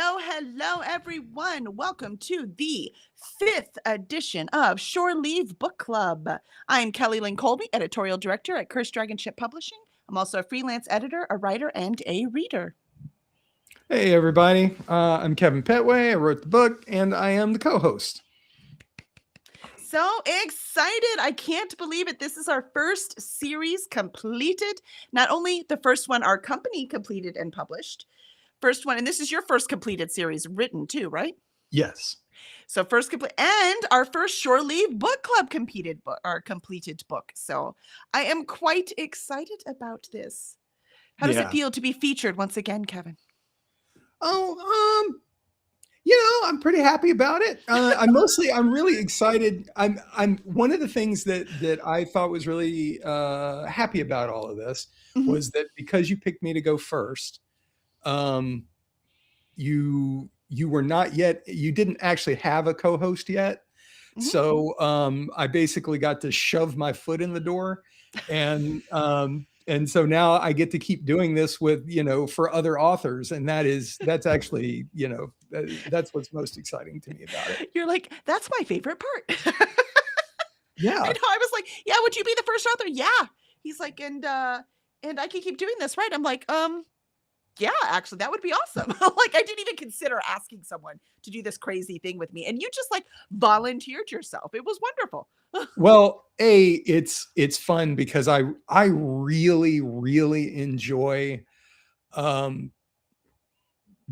Hello, everyone. Welcome to the 5th edition of Shore Leave Book Club. I'm Kelly Lynn Colby, editorial director at Cursed Dragon Ship Publishing. I'm also a freelance editor, a writer, and a reader. Hey, everybody. I'm Kevin Pettway. I wrote the book, and I am the co-host. So excited. I can't believe it. This is our first series completed. Not only the first one our company completed and published, first one, and this is your first completed series written too, right? Yes. So first complete, and our first Shore Leave Book Club completed book. So I am quite excited about this. How does it feel to be featured once again, Kevin? I'm pretty happy about it. I'm really excited. I'm one of the things that I thought was really happy about all of this was that because you picked me to go first, you were not yet, you didn't actually have a co-host yet. So I basically got to shove my foot in the door, and so now I get to keep doing this with, for other authors. And that's actually, that's what's most exciting to me about it. You're like, that's my favorite part. Yeah. I know. I was like, yeah, would you be the first author? Yeah. He's like, and I can keep doing this, right? I'm like, yeah, actually, that would be awesome. Like, I didn't even consider asking someone to do this crazy thing with me. And you just like volunteered yourself. It was wonderful. Well, it's fun because I really, really enjoy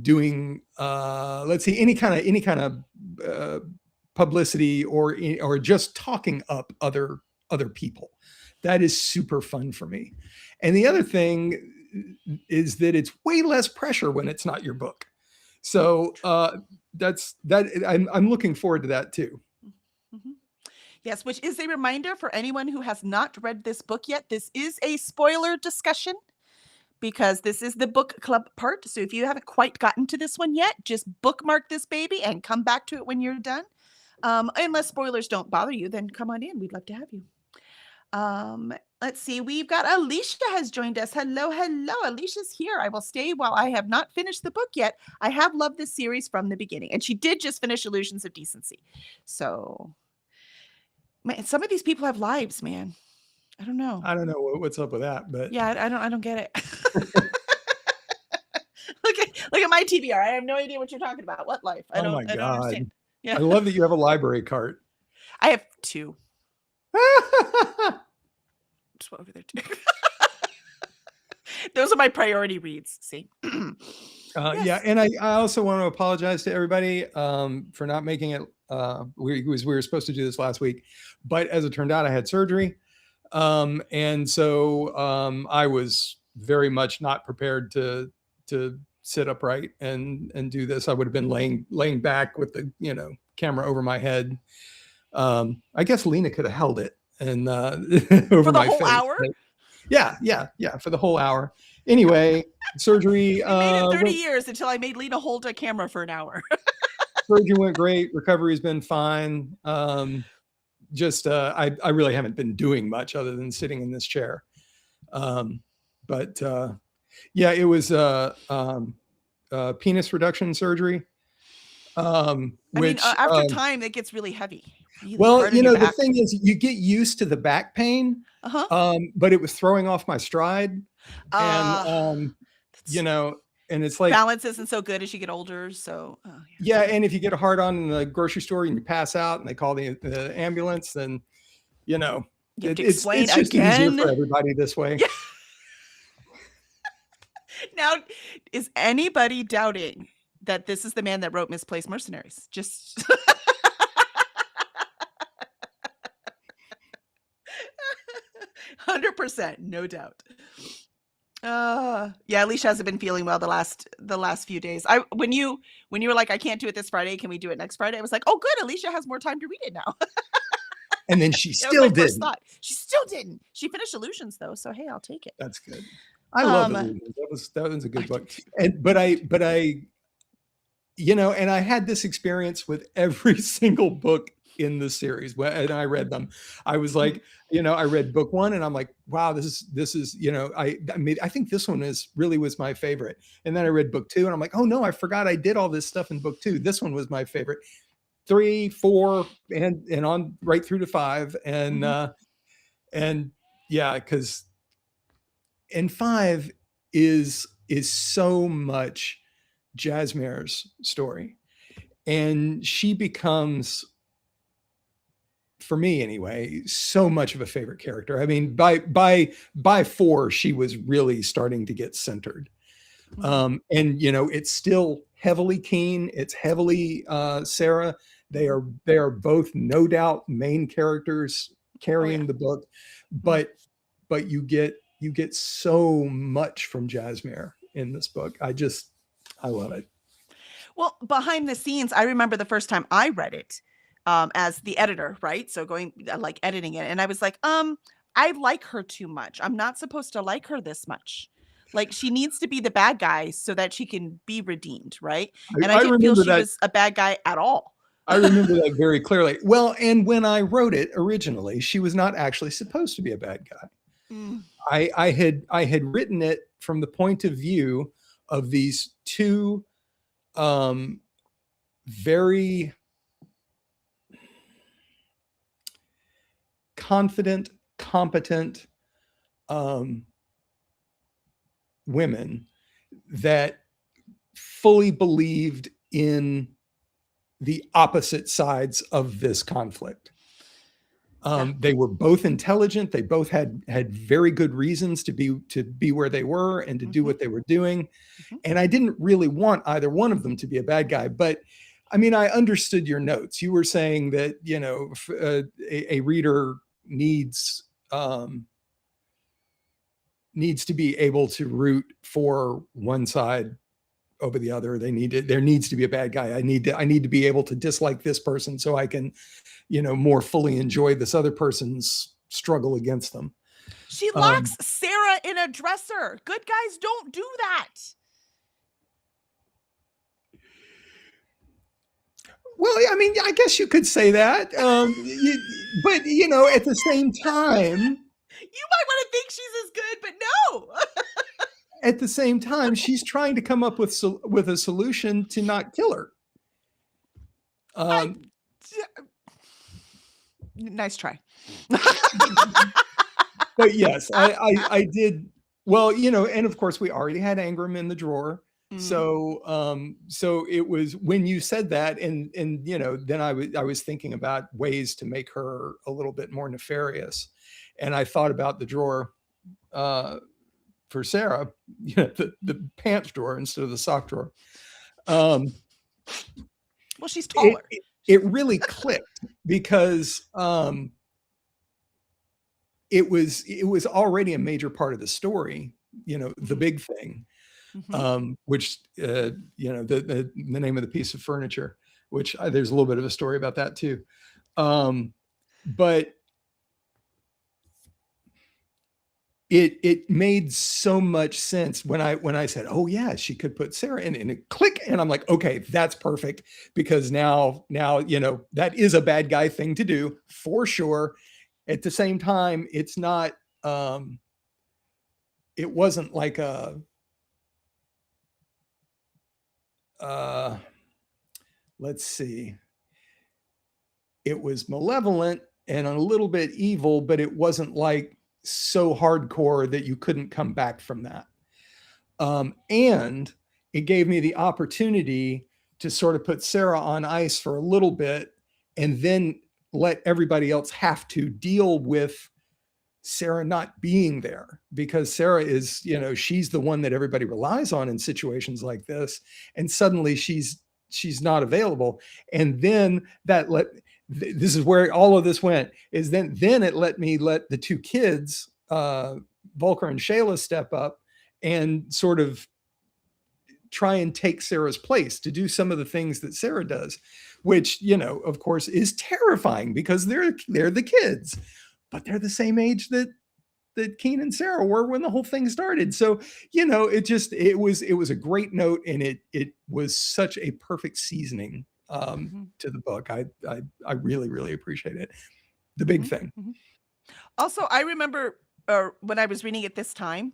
doing let's see, any kind of publicity or just talking up other people. That is super fun for me. And the other thing is that it's way less pressure when it's not your book. So I'm looking forward to that too. Yes, which is a reminder for anyone who has not read this book yet. This is a spoiler discussion because this is the book club part. So if you haven't quite gotten to this one yet, just bookmark this baby and come back to it when you're done. Unless spoilers don't bother you, then come on in. We'd love to have you. Let's see. We've got Alicia has joined us. Hello. Alicia's here. I will stay while I have not finished the book yet. I have loved this series from the beginning, and she did just finish Illusions of Decency. So, man, some of these people have lives, man. I don't know what's up with that, but yeah, I don't get it. Look at my TBR. I have no idea what you're talking about. What life? I don't understand. Yeah. I love that you have a library cart. I have 2. Just over there too. Those are my priority reads. See. Yes. Yeah, and I also want to apologize to everybody for not making it. We were supposed to do this last week, but as it turned out, I had surgery, and so I was very much not prepared to sit upright and do this. I would have been laying back with the camera over my head. I guess Lena could have held it and over for the my whole face. hour. Yeah, for the whole hour. Anyway, surgery. I made it 30 years until I made Lena hold a camera for an hour. Surgery went great. Recovery's been fine. I really haven't been doing much other than sitting in this chair. But it was penis reduction surgery. After time, it gets really heavy. The thing is, you get used to the back pain, but it was throwing off my stride, and and it's like balance isn't so good as you get older. So and if you get a hard on in the grocery store and you pass out and they call the ambulance, then you have to it's explain just again. easier for everybody this way. Yeah. Now, is anybody doubting that this is the man that wrote Misplaced Mercenaries? Just 100%, no doubt. Alicia hasn't been feeling well the last few days. When you were like, I can't do it this Friday, can we do it next Friday? I was like, oh good, Alicia has more time to read it now. And then she still didn't. She still didn't. She finished Illusions though, so hey, I'll take it. That's good. I love Illusions. That was a good book. But I and I had this experience with every single book in the series. And I read them. I was like, I read book 1 and I'm like, wow, this is, I think this one was my favorite. And then I read book 2 and I'm like, oh no, I forgot I did all this stuff in book 2. This one was my favorite. 3, 4, and on right through to 5. And yeah, because and 5 is so much Jasmer's story. And she becomes, for me anyway, so much of a favorite character. I mean, by 4, she was really starting to get centered. And it's still heavily Keen, it's heavily Sarah. They are both no doubt main characters carrying the book, but you get so much from Jasmer in this book. I love it. Well, behind the scenes, I remember the first time I read it as the editor, right? So going like editing it, and I was like, I like her too much. I'm not supposed to like her this much. Like she needs to be the bad guy so that she can be redeemed, right? And I didn't feel she was a bad guy at all. I remember that very clearly. Well, and when I wrote it originally, she was not actually supposed to be a bad guy. I had written it from the point of view of these two very confident, competent women that fully believed in the opposite sides of this conflict. They were both intelligent. They both had very good reasons to be where they were and to do what they were doing. And I didn't really want either one of them to be a bad guy. But I mean, I understood your notes. You were saying that, a reader needs to be able to root for one side over the other. There needs to be a bad guy. I need to be able to dislike this person so I can, more fully enjoy this other person's struggle against them. She locks Sarah in a dresser. Good guys don't do that. Well, I mean, I guess you could say that. But at the same time, you might want to think she's as good, but no. At the same time, she's trying to come up with a solution to not kill her. Nice try. But yes, I did. Well, and of course we already had Angram in the drawer. So it was when you said that, and then I was thinking about ways to make her a little bit more nefarious, and I thought about the drawer for Sarah, the pants drawer instead of the sock drawer. Well, she's taller. It really clicked because it was already a major part of the story, the big thing. Which the name of the piece of furniture, which there's a little bit of a story about that too. But it made so much sense when I said, oh yeah, she could put Sarah in, and it click, and I'm like, okay, that's perfect, because now that is a bad guy thing to do for sure. At the same time, it's not it wasn't like a let's see, it was malevolent and a little bit evil, but it wasn't like so hardcore that you couldn't come back from that. And it gave me the opportunity to sort of put Sarah on ice for a little bit and then let everybody else have to deal with Sarah not being there, because Sarah is, she's the one that everybody relies on in situations like this. And suddenly she's not available. And then this is where all of this went, is then it let the two kids, Volker and Shayla, step up and sort of try and take Sarah's place to do some of the things that Sarah does, which, of course is terrifying because they're the kids, but they're the same age that Keen and Sarah were when the whole thing started. So, it was a great note, and it was such a perfect seasoning to the book. I really, really appreciate it. The big thing. Also, I remember when I was reading it this time,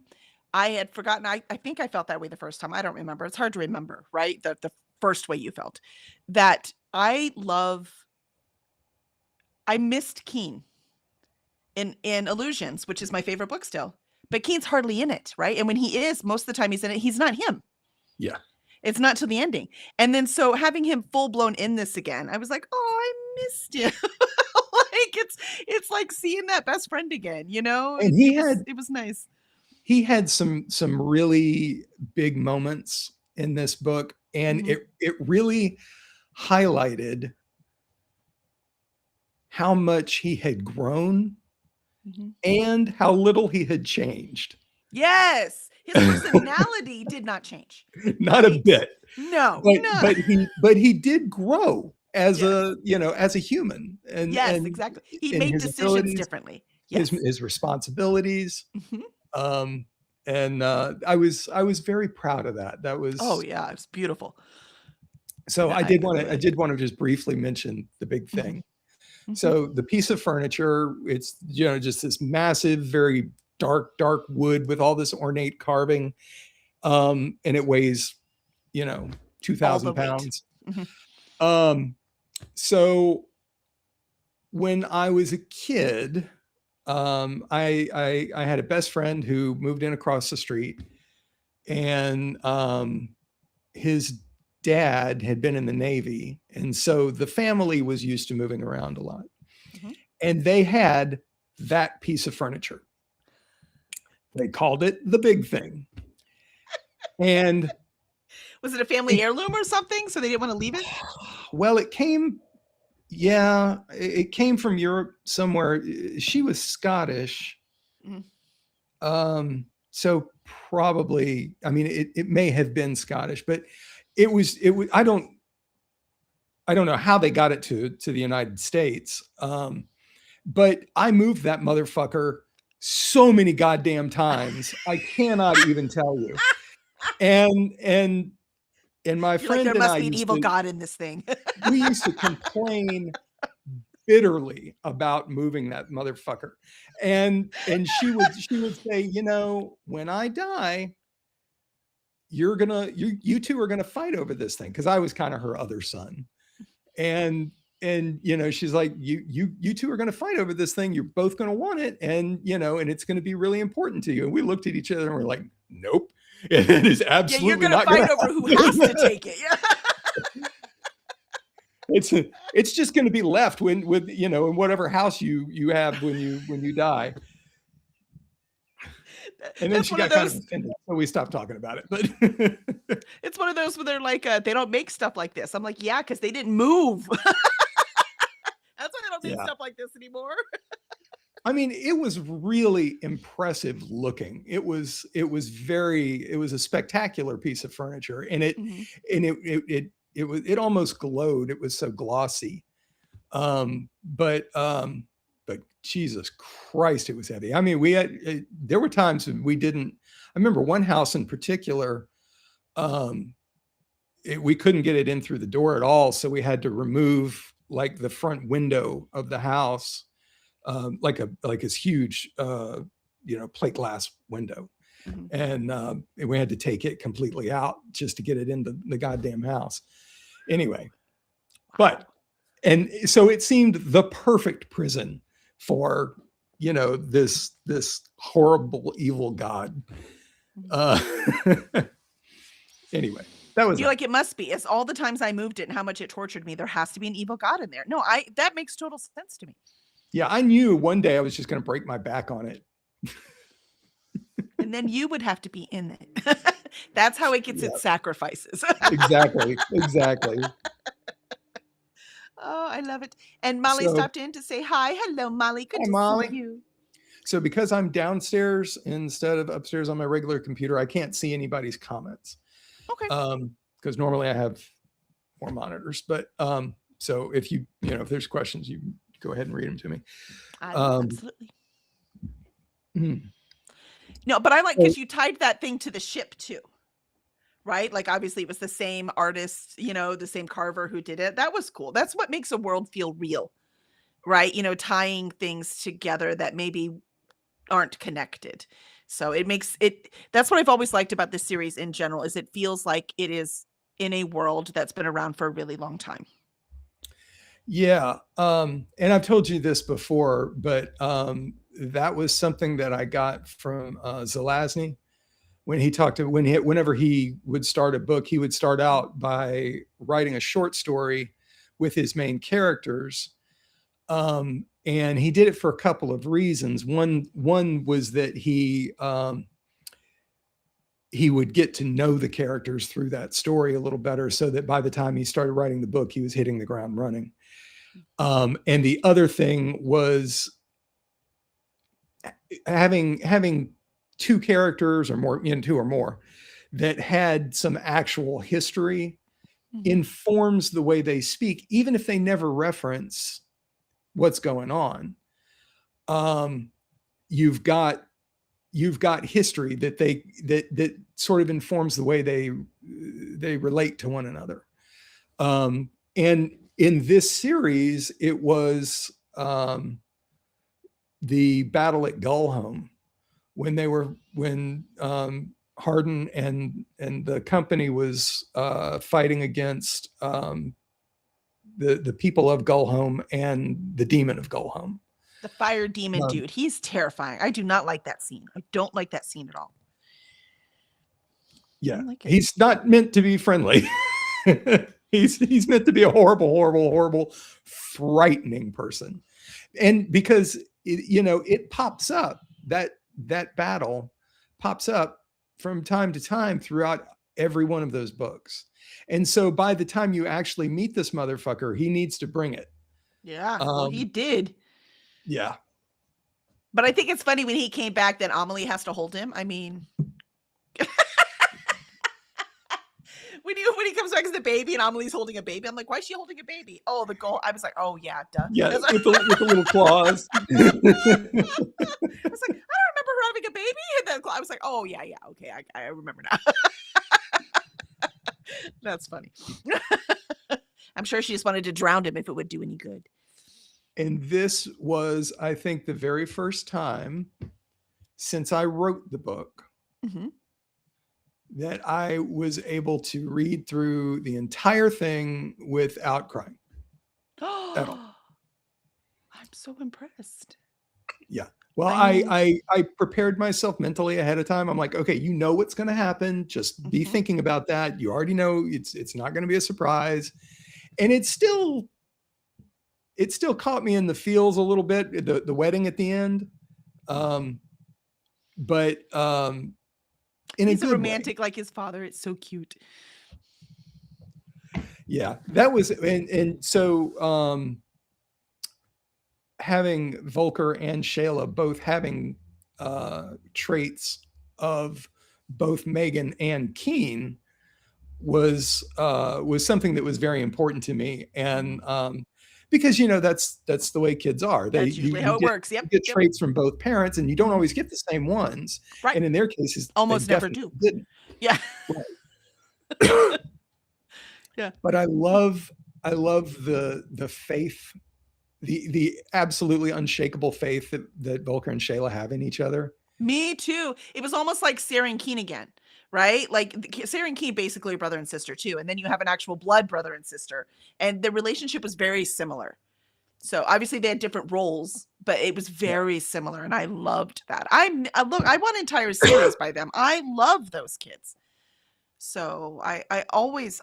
I had forgotten. I think I felt that way the first time. I don't remember. It's hard to remember, right? The first way you felt that I missed Keen in Illusions, which is my favorite book still. But Keen's hardly in it, right? And when he is, most of the time he's in it, he's not him. Yeah. It's not till the ending. And then so having him full blown in this again, I was like, oh, I missed him. Like it's like seeing that best friend again, you know? And it was nice. He had some really big moments in this book, and it really highlighted how much he had grown and how little he had changed. Yes. His personality did not change. Not a bit. No. But he did grow as a human. And yes, exactly. He made decisions differently. Yes. His responsibilities. And I was very proud of that. That was it was beautiful. So yeah, I did want to just briefly mention the big thing. So the piece of furniture, it's just this massive, very dark wood with all this ornate carving, and it weighs 2,000 pounds. So when I was a kid, I had a best friend who moved in across the street, and his dad had been in the Navy, and so the family was used to moving around a lot, and they had that piece of furniture. They called it the big thing. And was it a family heirloom or something, so they didn't want to leave it? Well, it came from Europe somewhere. She was Scottish. So probably, I mean, it may have been Scottish, but it was, I don't know how they got it to the United States. But I moved that motherfucker so many goddamn times. I cannot even tell you. And my friend there must be an evil God in this thing. We used to complain bitterly about moving that motherfucker. And she would say, when I die, you two are gonna fight over this thing, because I was kind of her other son. And she's like, you two are gonna fight over this thing, you're both gonna want it, and and it's gonna be really important to you. And we looked at each other and we're like, nope. It is absolutely you're gonna fight over who has to take it. Yeah. It's just going to be left in whatever house you have when you die. And then she got kind of offended, so we stopped talking about it. But it's one of those where they're like, they don't make stuff like this. I'm like, yeah, because they didn't move. That's why they don't make stuff like this anymore. I mean, it was really impressive looking. It was a spectacular piece of furniture, and it almost glowed. It was so glossy. But Jesus Christ, it was heavy. I mean, there were times when we didn't. I remember one house in particular. We couldn't get it in through the door at all, so we had to remove like the front window of the house. Like this huge, plate glass window, and we had to take it completely out just to get it into the goddamn house. Anyway, and so it seemed the perfect prison for this horrible evil God. Anyway, that was like, it must be. It's all the times I moved it and how much it tortured me. There has to be an evil God in there. No, that makes total sense to me. Yeah, I knew one day I was just going to break my back on it. And then you would have to be in it. That's how it gets its sacrifices. Exactly. Oh, I love it. And Molly stopped in to say hi. Hello, Molly. Good to see you. So because I'm downstairs instead of upstairs on my regular computer, I can't see anybody's comments. Okay. Because normally I have more monitors. But so if if there's questions, you go ahead and read them to me. Absolutely. No, but I like because you tied that thing to the ship too, right? Like obviously it was the same artist, the same carver who did it. That was cool. That's what makes a world feel real, right? Tying things together that maybe aren't connected. So it makes it that's what I've always liked about this series in general is it feels like it is in a world that's been around for a really long time. Yeah. And I've told you this before, but that was something that I got from Zelazny when he talked to whenever he would start a book, he would start out by writing a short story with his main characters. And he did it for a couple of reasons. One was that he would get to know the characters through that story a little better, so that by the time he started writing the book, he was hitting the ground running. And the other thing was having two characters or more, two or more, that had some actual history informs the way they speak, even if they never reference what's going on. You've got history that sort of informs the way they relate to one another. And in this series, it was the battle at Gullhome when Hardin and the company was fighting against the people of Gullhome and the demon of Gullhome. The fire demon dude. He's terrifying. I do not like that scene. I don't like that scene at all. Yeah. He's not meant to be friendly. He's meant to be a horrible, frightening person. And because it pops up, that battle pops up from time to time throughout every one of those books. And so by the time you actually meet this motherfucker, he needs to bring it. Yeah. Well, he did. Yeah. But I think it's funny when he came back, then Amelie has to hold him. I mean, when he comes back as the baby and Amelie's holding a baby, I'm like, why is she holding a baby? Oh, the goal. I was like, oh yeah, duh. Yeah, with the little claws. I was like, I don't remember her having a baby. And then I was like, oh yeah, okay, I remember now. That's funny. I'm sure she just wanted to drown him if it would do any good. And this was, I think, the very first time since I wrote the book that I was able to read through the entire thing without crying at all. I'm so impressed. Yeah. Well, I prepared myself mentally ahead of time. I'm like, okay, you know what's going to happen. Just be thinking about that. You already know it's not going to be a surprise. And it still caught me in the feels a little bit, the wedding at the end. But in he's a good romantic way. like his father. It's so cute. Yeah, that was, and so having Volker and Shayla both having traits of both Megan and Keen was something that was very important to me. And because that's the way kids are. That's usually how it works. Yep. You get traits from both parents, and you don't always get the same ones. Right. And in their cases, almost never do. Didn't. Yeah. Right. Yeah. But I love the faith, the absolutely unshakable faith that Volker and Shayla have in each other. Me too. It was almost like Sarah and Keen again, right? Like Sarah and Keen basically are brother and sister too. And then you have an actual blood brother and sister. And the relationship was very similar. So obviously they had different roles, but it was very similar. And I loved that. I want an entire series by them. I love those kids. So I always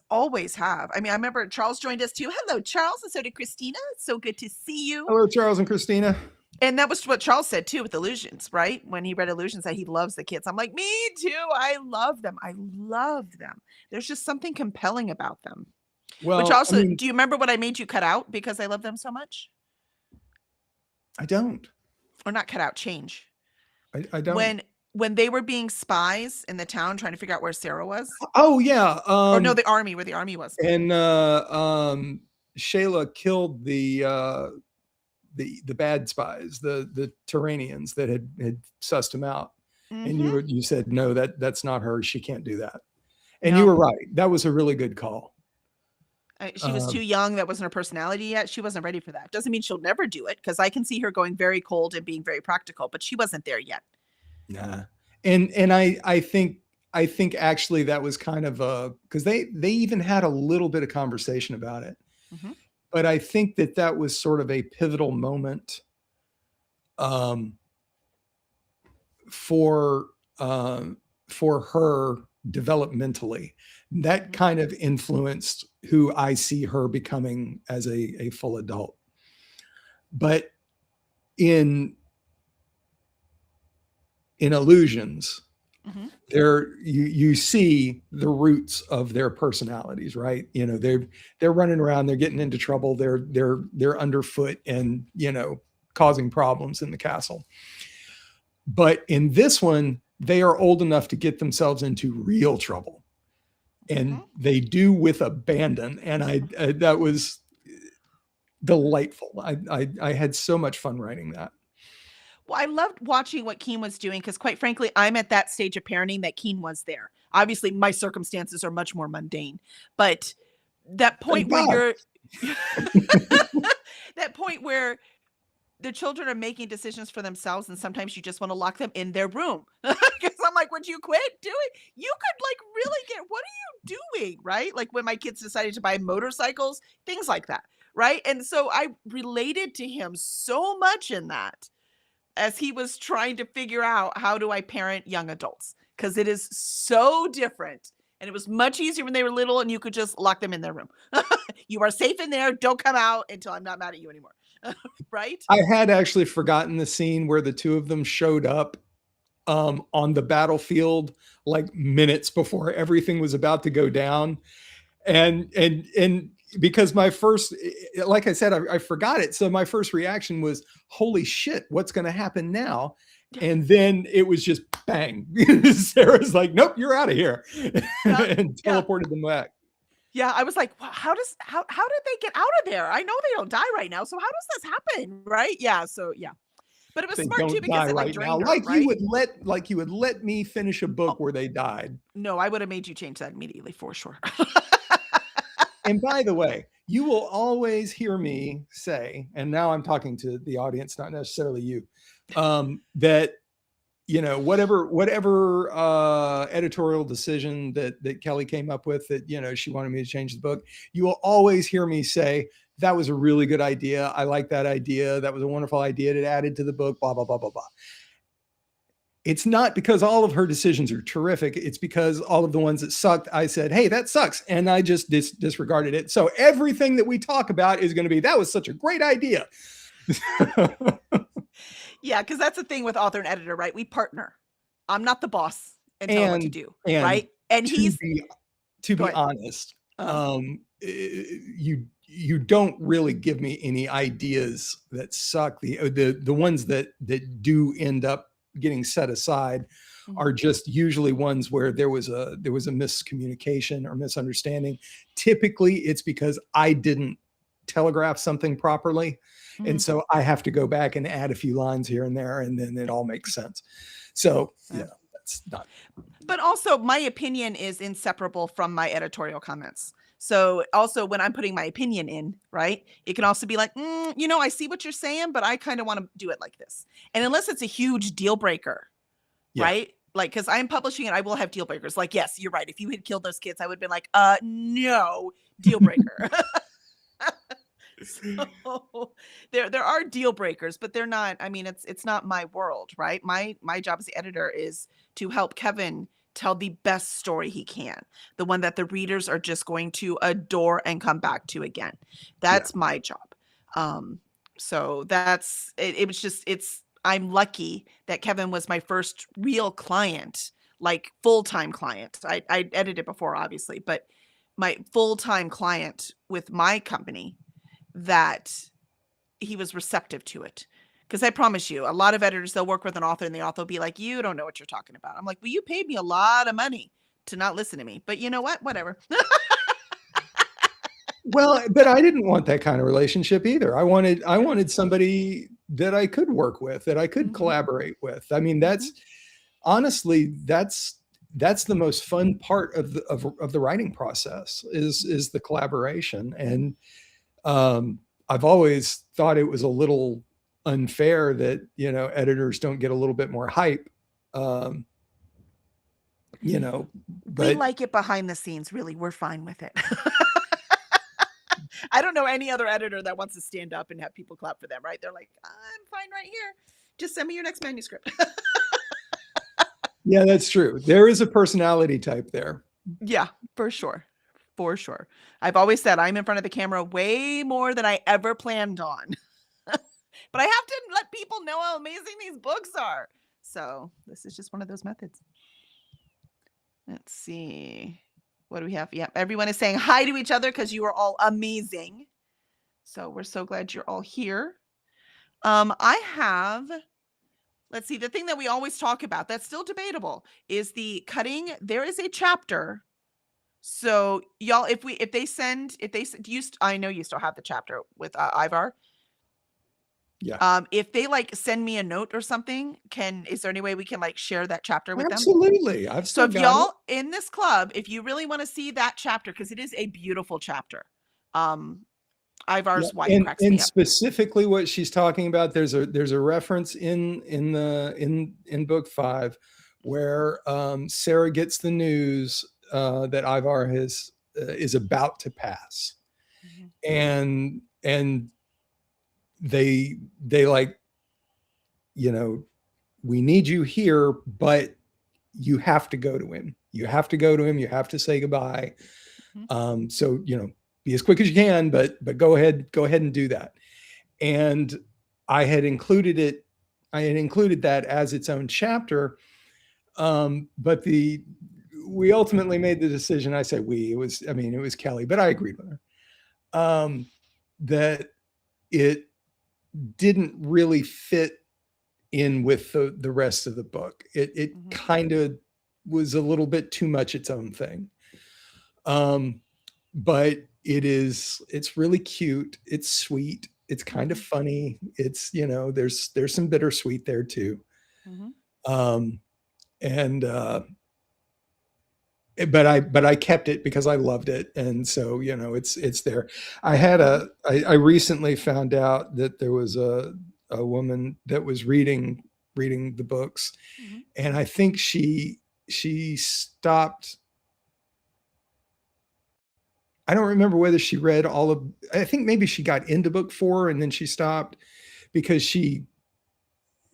have. I mean, I remember Charles joined us too. Hello, Charles. And so did Christina. It's so good to see you. Hello, Charles and Christina. And that was what Charles said too with Illusions, right? When he read Illusions, that he loves the kids. I'm like, me too. I love them. I love them. There's just something compelling about them. Well, which also, do you remember what I made you cut out because I love them so much? I don't. Or not cut out, change. I don't. When they were being spies in the town trying to figure out where Sarah was. Oh yeah. Or no, the army, where the army was. And Shayla killed the bad spies, the Turanians that had sussed him out. And you said, no, that's not her. She can't do that. And you No, were right. That was a really good call. she was too young. That wasn't her personality yet. She wasn't ready for that. Doesn't mean she'll never do it, because I can see her going very cold and being very practical, but she wasn't there yet. Nah. And I think actually that was kind of because they even had a little bit of conversation about it. Mhm. But I think that was sort of a pivotal moment um, for for her developmentally. That Mhm. kind of influenced who I see her becoming as a full adult. But in illusions, Mhm. you see the roots of their personalities, right? They're running around, they're getting into trouble, they're underfoot and causing problems in the castle. But in this one, they are old enough to get themselves into real trouble, and Mhm. they do with abandon. And I that was delightful. I had so much fun writing that. Well, I loved watching what Keen was doing, because, quite frankly, I'm at that stage of parenting that Keen was there. Obviously, my circumstances are much more mundane, but that Thank point where God. you're that point where the children are making decisions for themselves, and sometimes you just want to lock them in their room. Because I'm like, would you quit doing? You could, like, really get, what are you doing? Right? Like when my kids decided to buy motorcycles, things like that. Right. And so I related to him so much in that, as he was trying to figure out, how do I parent young adults? Because it is so different. And it was much easier when they were little and you could just lock them in their room. You are safe in there. Don't come out until I'm not mad at you anymore. Right? I had actually forgotten the scene where the two of them showed up on the battlefield like minutes before everything was about to go down. And because my first, like I said, I forgot it. So my first reaction was, holy shit, what's going to happen now? And then it was just bang. Sarah's like, nope, you're out of here. Yeah. And Yeah. teleported them back. Yeah. I was like, wow, how did they get out of there? I know they don't die right now. So how does this happen? Right? Yeah. So yeah. But it was They smart too, don't because die it, like, right now. drained her, right? Like you would let me finish a Oh, book where they died. no, I would have made you change that immediately for sure. And by the way, you will always hear me say, and now I'm talking to the audience, not necessarily you, that whatever editorial decision that Kelly came up with, that she wanted me to change the book, you will always hear me say that was a really good idea. I like that idea. That was a wonderful idea. It added to the book. Blah blah blah blah blah. It's not because all of her decisions are terrific. It's because all of the ones that sucked, I said, hey, that sucks. And I just disregarded it. So everything that we talk about is going to be, that was such a great idea. Yeah, because that's the thing with author and editor, right? We partner. I'm not the boss and tell him what to and do, and right? And to he's be to go be ahead. honest, Uh, you don't really give me any ideas that suck. The ones that do end up getting set aside mhm, are just usually ones where there was a miscommunication or misunderstanding. Typically, it's because I didn't telegraph something properly, and mhm, so I have to go back and add a few lines here and there, and then it all makes sense. So yeah. that's not. But also, my opinion is inseparable from my editorial comments. So also, when I'm putting my opinion in, right, it can also be like, I see what you're saying, but I kind of want to do it like this. And unless it's a huge deal breaker, Yeah. right? Like, because I'm publishing it, I will have deal breakers. Like, yes, you're right. If you had killed those kids, I would have been like, no, deal breaker. So there are deal breakers, but they're not. I mean, it's not my world, right? My job as the editor is to help Kevin tell the best story he can, the one that the readers are just going to adore and come back to again. Yeah. That's my job. So that's it. It was just it's. I'm lucky that Kevin was my first real client, like full-time client. I edited before, obviously, but my full-time client with my company, that he was receptive to it. Because I promise you, a lot of editors, they'll work with an author and the author will be like, you don't know what you're talking about. I'm like, well, you paid me a lot of money to not listen to me. But you know what? Whatever. Well, but I didn't want that kind of relationship either. I wanted somebody that I could work with, that I could Mhm, collaborate with. I mean, mhm, honestly, that's that's the most fun part of the writing process is the collaboration. And I've always thought it was a little unfair that, you know, editors don't get a little bit more hype. You know, We but like it behind the scenes, really. We're fine with it. I don't know any other editor that wants to stand up and have people clap for them, right? They're like, I'm fine right here. Just send me your next manuscript. yeah, that's true. There is a personality type there. Yeah, for sure. For sure. I've always said I'm in front of the camera way more than I ever planned on. But I have to let people know how amazing these books are. So this is just one of those methods. Let's see. What do we have? Yeah, everyone is saying hi to each other because you are all amazing. So we're so glad you're all here. I have, let's see, the thing that we always talk about that's still debatable is the cutting. There is a chapter. So y'all, if they send, I know you still have the chapter with Ivar. Yeah. If they like send me a note or something, is there any way we can like share that chapter with them? Absolutely. I've So still if got y'all in this club, if you really want to see that chapter, because it is a beautiful chapter. Ivar's wife cracks me and up. specifically what she's talking about, there's a reference in book 5 where Sarah gets the news that Ivar is about to pass. And they like, you know, we need you here, but you have to go to him. You have to go to him. You have to say goodbye. So, you know, be as quick as you can, but go ahead and do that. And I had included that as its own chapter. But we ultimately made the decision. I say it was Kelly, but I agreed with her, that it didn't really fit in with the rest of the book. It kind of was a little bit too much its own thing. But it's really cute. It's sweet. It's kind of funny. It's, you know, there's some bittersweet there too. But I kept it because I loved it. And so, you know, it's there. I recently found out that there was a woman that was reading the books. And I think she stopped. I don't remember whether she read I think maybe she got into book 4 and then she stopped because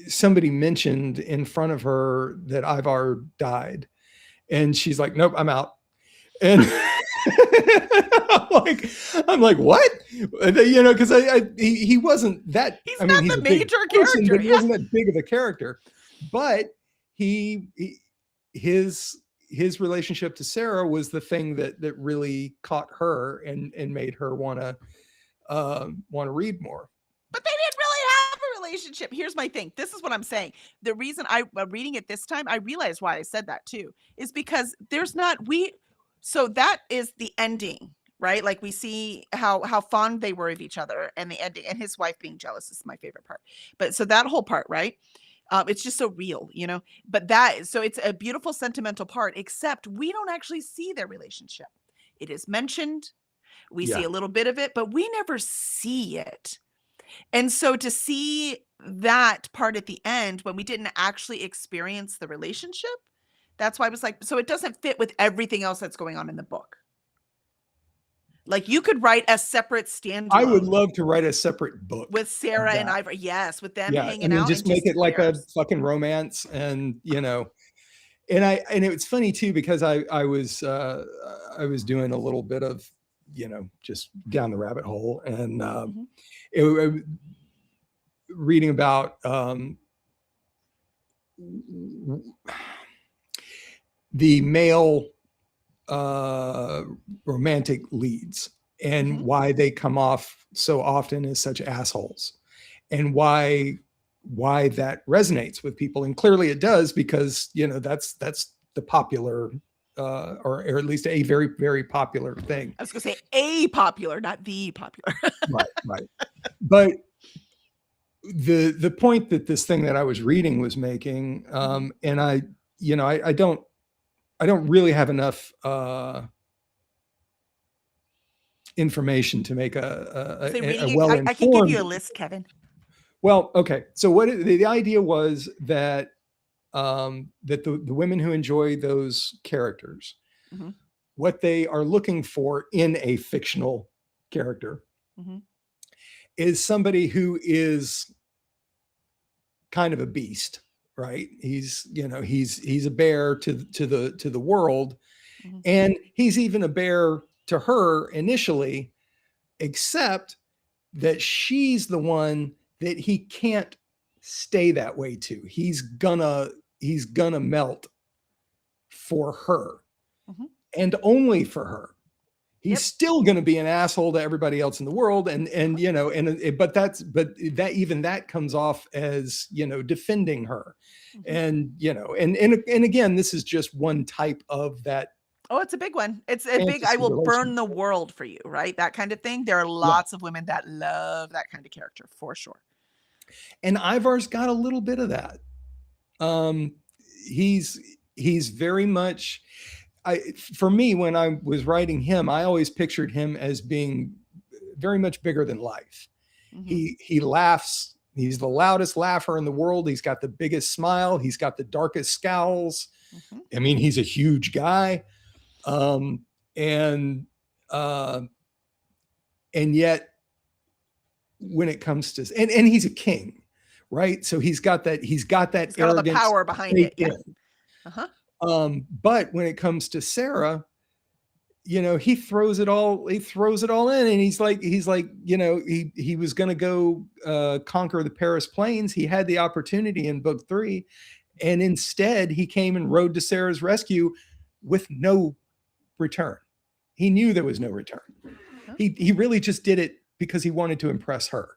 somebody mentioned in front of her that Ivar died. And she's like, nope, I'm out. And I'm like, what? You know, because he wasn't that. He's not the major character, but he wasn't that big of a character. But his relationship to Sarah was the thing that really caught her and made her want to read more. But they didn't really have a relationship. Here's my thing. This is what I'm saying. The reason I'm reading it this time, I realized why I said that too, is because so that is the ending, right? Like we see how fond they were of each other, and the ending, and his wife being jealous is my favorite part. But so that whole part, right? It's just so real, you know, so it's a beautiful sentimental part, except we don't actually see their relationship. It is mentioned. We see a little bit of it, but we never see it. And so to see that part at the end when we didn't actually experience the relationship, that's why I was like, so it doesn't fit with everything else that's going on in the book. Like you could write a separate standalone. I would love to write a separate book with Sarah and Ivar. Yes, with them hanging out. Just make it like a fucking romance, and you know. And it's funny too because I was doing a little bit of, you know, just down the rabbit hole and reading about the male romantic leads and why they come off so often as such assholes, and why that resonates with people. And clearly it does, because, you know, that's the popular or at least a very, very popular thing. I was gonna say a popular, not the popular. right. But the point that this thing that I was reading was making, and I don't I don't really have enough information to make So a reading, I can give you a well-informed. list, Kevin. Well, okay. So the idea was that that the women who enjoy those characters, Mm-hmm. what they are looking for in a fictional character Mm-hmm. is somebody who is kind of a beast, right? He's a bear to the world, Mm-hmm. and he's even a bear to her initially, except that she's the one that he can't stay that way to. He's gonna melt for her Mm-hmm. and only for her. He's Yep. still going to be an asshole to everybody else in the world, and but that comes off as defending her, Mm-hmm. and again, this is just one type of that Oh, it's a big one. It's a big, I fantasy will burn the relationship. world for you, right? That kind of thing. There are Yeah, lots of women that love that kind of character for sure. and Ivar's got a little bit of that. Um, he's very much. For me, when I was writing him, I always pictured him as being very much bigger than life. Mm-hmm. He laughs. He's the loudest laugher in the world. He's got the biggest smile. He's got the darkest scowls. Mm-hmm. I mean, he's a huge guy, um, and uh, and yet when it comes to and he's a king, right? So he's got that It's got all the arrogance power behind it. baked Yeah. in. Uh-huh. But when it comes to Sarah, he throws it all in, and he's like he was going to go conquer the Paris plains. He had the opportunity in book 3, and instead he came and rode to Sarah's rescue with no return. He knew there was no return. Huh? He really just did it because he wanted to impress her,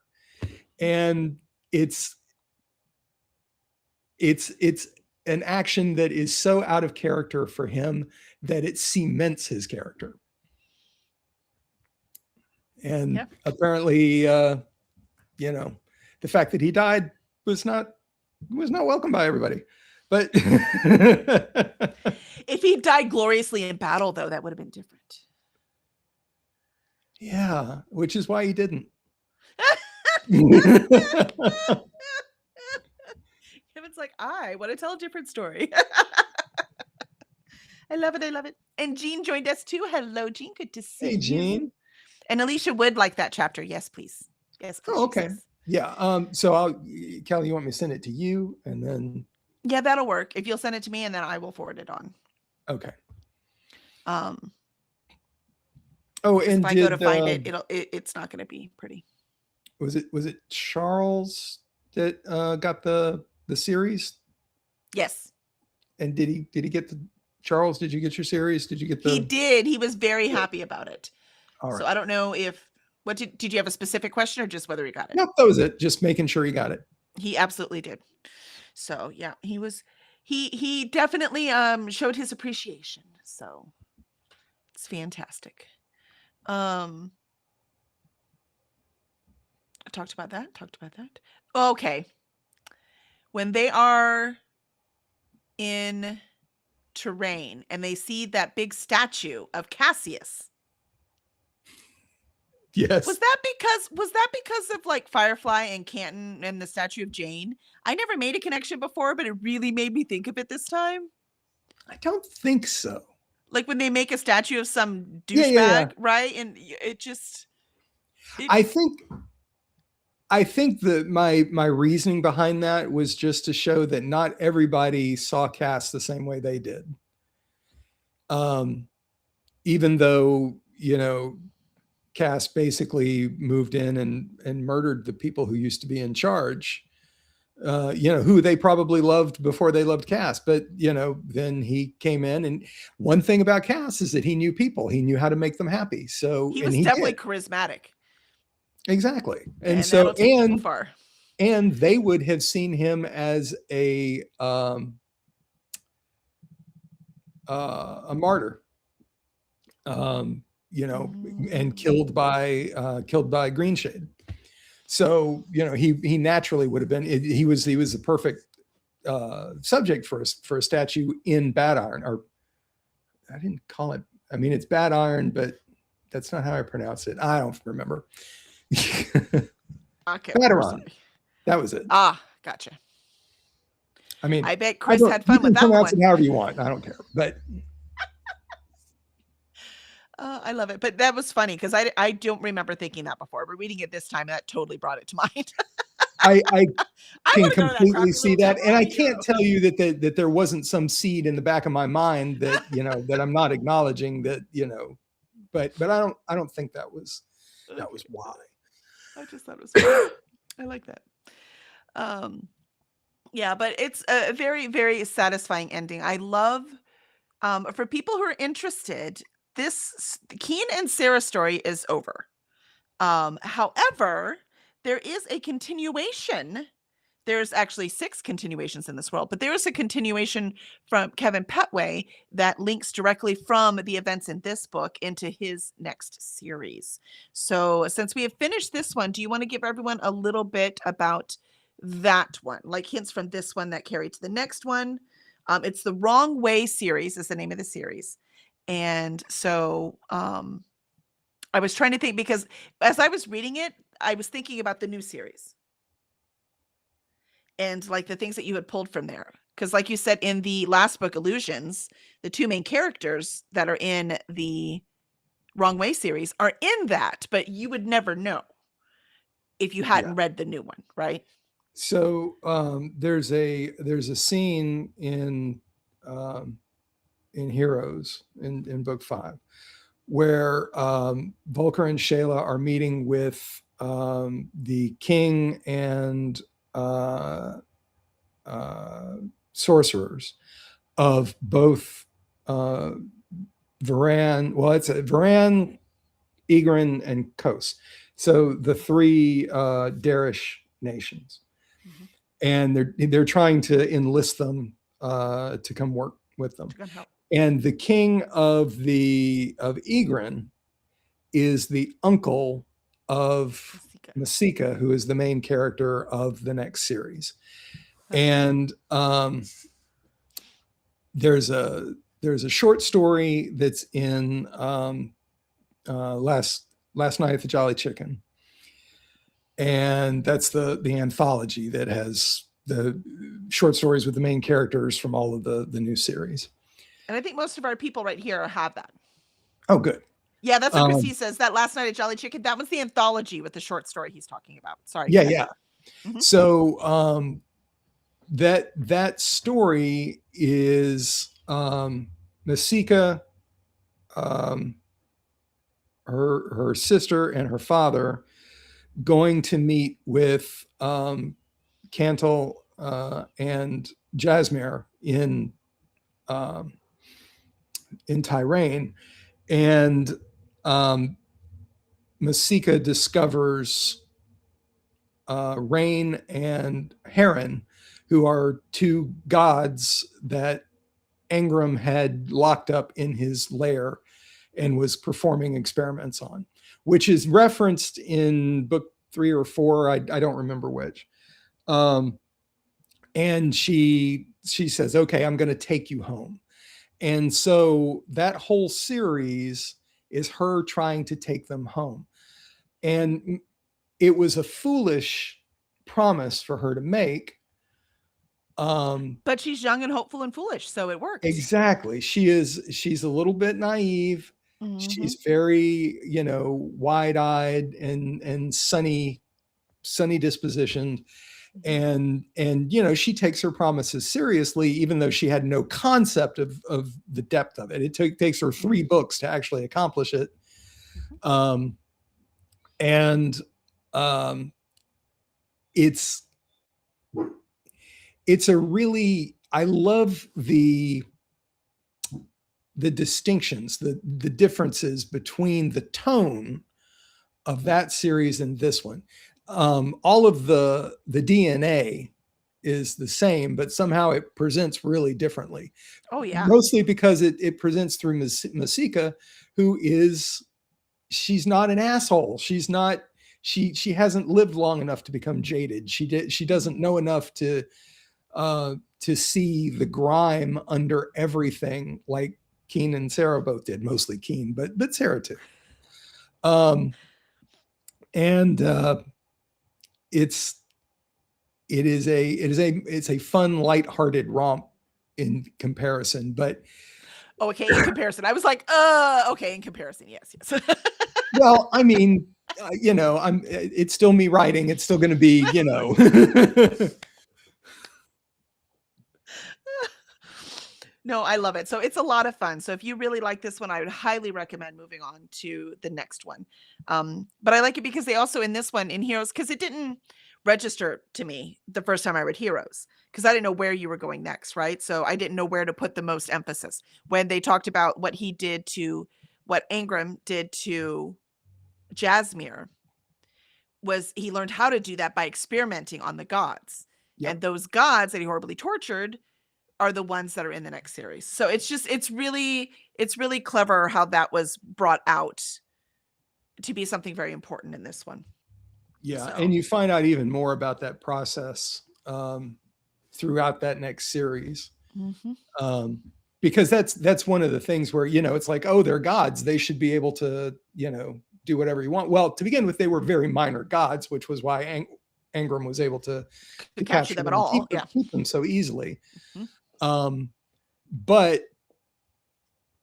and it's an action that is so out of character for him that it cements his character. And Yeah. apparently, the fact that he died was not welcome by everybody. But If he died gloriously in battle, though, that would have been different. yeah, which is why he didn't. Kevin's like, I want to tell a different story. I love it. I love it. And Jean joined us too. Hello, Jean. Good to see Hey, you. Gene. And Alicia would like that chapter. Yes, please. Yes, please. Oh, she okay. says. Yeah. So Kelly, you want me to send it to you, and then Yeah, that'll work. If you'll send it to me, and then I will forward it on. okay. Oh, and if I go to find it, it's not going to be pretty. Was it Charles that got the series? Yes. And did he get Charles? Did you get your series? Did you get the? He did. He was very happy about it. All right. So I don't know if did you have a specific question or just whether he got it? Nope, that was it. Just making sure he got it. He absolutely did. So yeah, he definitely showed his appreciation. So it's fantastic. I talked about that. Okay. When they are in terrain and they see that big statue of Cassius. Yes. Was that because of like Firefly and Canton and the statue of Jane? I never made a connection before, but it really made me think of it this time. I don't think so. Like when they make a statue of some douchebag, right? And it just I think that my reasoning behind that was just to show that not everybody saw Cass the same way they did. Even though, Cass basically moved in and murdered the people who used to be in charge, who they probably loved before they loved Cass. But, then he came in, and one thing about Cass is that he knew people. He knew how to make them happy. So he was definitely charismatic. Exactly. And so, and they would have seen him as a martyr, and killed by Greenshade. So, he naturally would have been, he was the perfect subject for a statue in Bad Iron, or I didn't call it. I mean, it's bad iron, but that's not how I pronounce it. I don't remember. Okay, Batarang. That was it. Ah, gotcha. I mean, I bet Chris had you fun can with that pronounce one. it however you want. I don't care. But I love it. But that was funny because I don't remember thinking that before. But reading it this time, that totally brought it to mind. I I can want to go to that completely crappy see little that, and I pepperoni can't gyro. tell you that there wasn't some seed in the back of my mind that that I'm not acknowledging that but I don't think that was Okay. why. I just thought it was funny. I like that. Um, yeah, but it's a very, very satisfying ending. I love for people who are interested, Keen and Sarah story is over. However, there is a continuation. There's actually 6 continuations in this world, but there is a continuation from Kevin Pettway that links directly from the events in this book into his next series. So, since we have finished this one, do you want to give everyone a little bit about that one? Like hints from this one that carry to the next one. It's the Wrong Way series is the name of the series. And so I was trying to think because as I was reading it, I was thinking about the new series and like the things that you had pulled from there. Because, like you said in the last book, Illusions, the 2 main characters that are in the Wrong Way series are in that, but you would never know if you hadn't read the new one, right? So there's a scene in Heroes in book 5 where Volker and Shayla are meeting with the king and sorcerers of both Varan. Well, it's Varan, Egrin, and Kos. So the 3 Darish nations, and they're trying to enlist them to come work with them. And the king of Egrin is the uncle of Masika, who is the main character of the next series. And there's a short story that's in last night at the Jolly Chicken, and that's the anthology that has the short stories with the main characters from all of the new series. And I think most of our people right here have that. Oh, good. Yeah, that's what Christy says. That Last Night at Jolly Chicken, that was the anthology with the short story he's talking about. Sorry. Yeah. So that story is Masika, her sister and her father going to meet with Cantal and Jasmine in Tyrane, and Masika discovers Rain and Heron, who are 2 gods that Engram had locked up in his lair and was performing experiments on, which is referenced in book 3 or 4. I don't remember which. And she says, okay, I'm going to take you home. And so that whole series is her trying to take them home. And it was a foolish promise for her to make. But she's young and hopeful and foolish, so it works. Exactly. She's a little bit naive. She's very, wide-eyed and sunny dispositioned. And she takes her promises seriously, even though she had no concept of the depth of it. It takes her 3 books to actually accomplish it. It's a really, I love the distinctions, the differences between the tone of that series and this one. All of the DNA is the same, but somehow it presents really differently. Oh yeah. Mostly because it presents through Masika, who she's not an asshole. She's not, she hasn't lived long enough to become jaded. She doesn't know enough to see the grime under everything like Keen and Sarah both did, mostly Keen, but Sarah too. Um, and it's a fun, lighthearted romp in comparison, but Okay, in comparison. I was like, okay, in comparison. Yes, yes. well, I mean, it's still me writing. It's still going to be, No, I love it. So it's a lot of fun. So if you really like this one, I would highly recommend moving on to the next one. But I like it because they also in this one in Heroes, because it didn't register to me the first time I read Heroes, because I didn't know where you were going next, right? So I didn't know where to put the most emphasis. When they talked about what Angram did to Jasmine, was he learned how to do that by experimenting on the gods. Yep. And those gods that he horribly tortured are the ones that are in the next series. So it's really clever how that was brought out to be something very important in this one. Yeah. So. And you find out even more about that process throughout that next series. Mm-hmm. Because that's one of the things where, it's like, oh, they're gods. They should be able to, do whatever you want. Well, to begin with, they were very minor gods, which was why Angram was able to capture them at all. Keep them so easily. Mm-hmm. But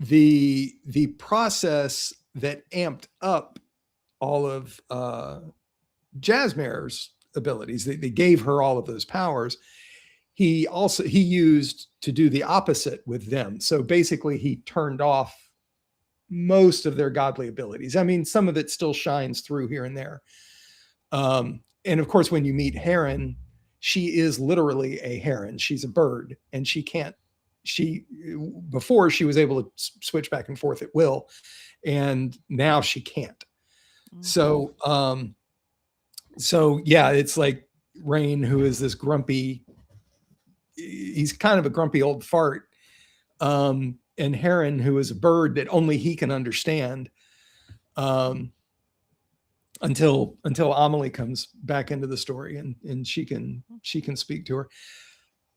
the process that amped up all of Jasmine's abilities, they gave her all of those powers. He used to do the opposite with them. So basically he turned off most of their godly abilities. I mean, some of it still shines through here and there. And of course, when you meet Heron, she is literally a heron. She's a bird, and before she was able to switch back and forth at will, and now she can't. Mm-hmm. So yeah, it's like Rain, who is this grumpy, he's kind of a grumpy old fart. And Heron, who is a bird that only he can understand, until Amelie comes back into the story and she can speak to her.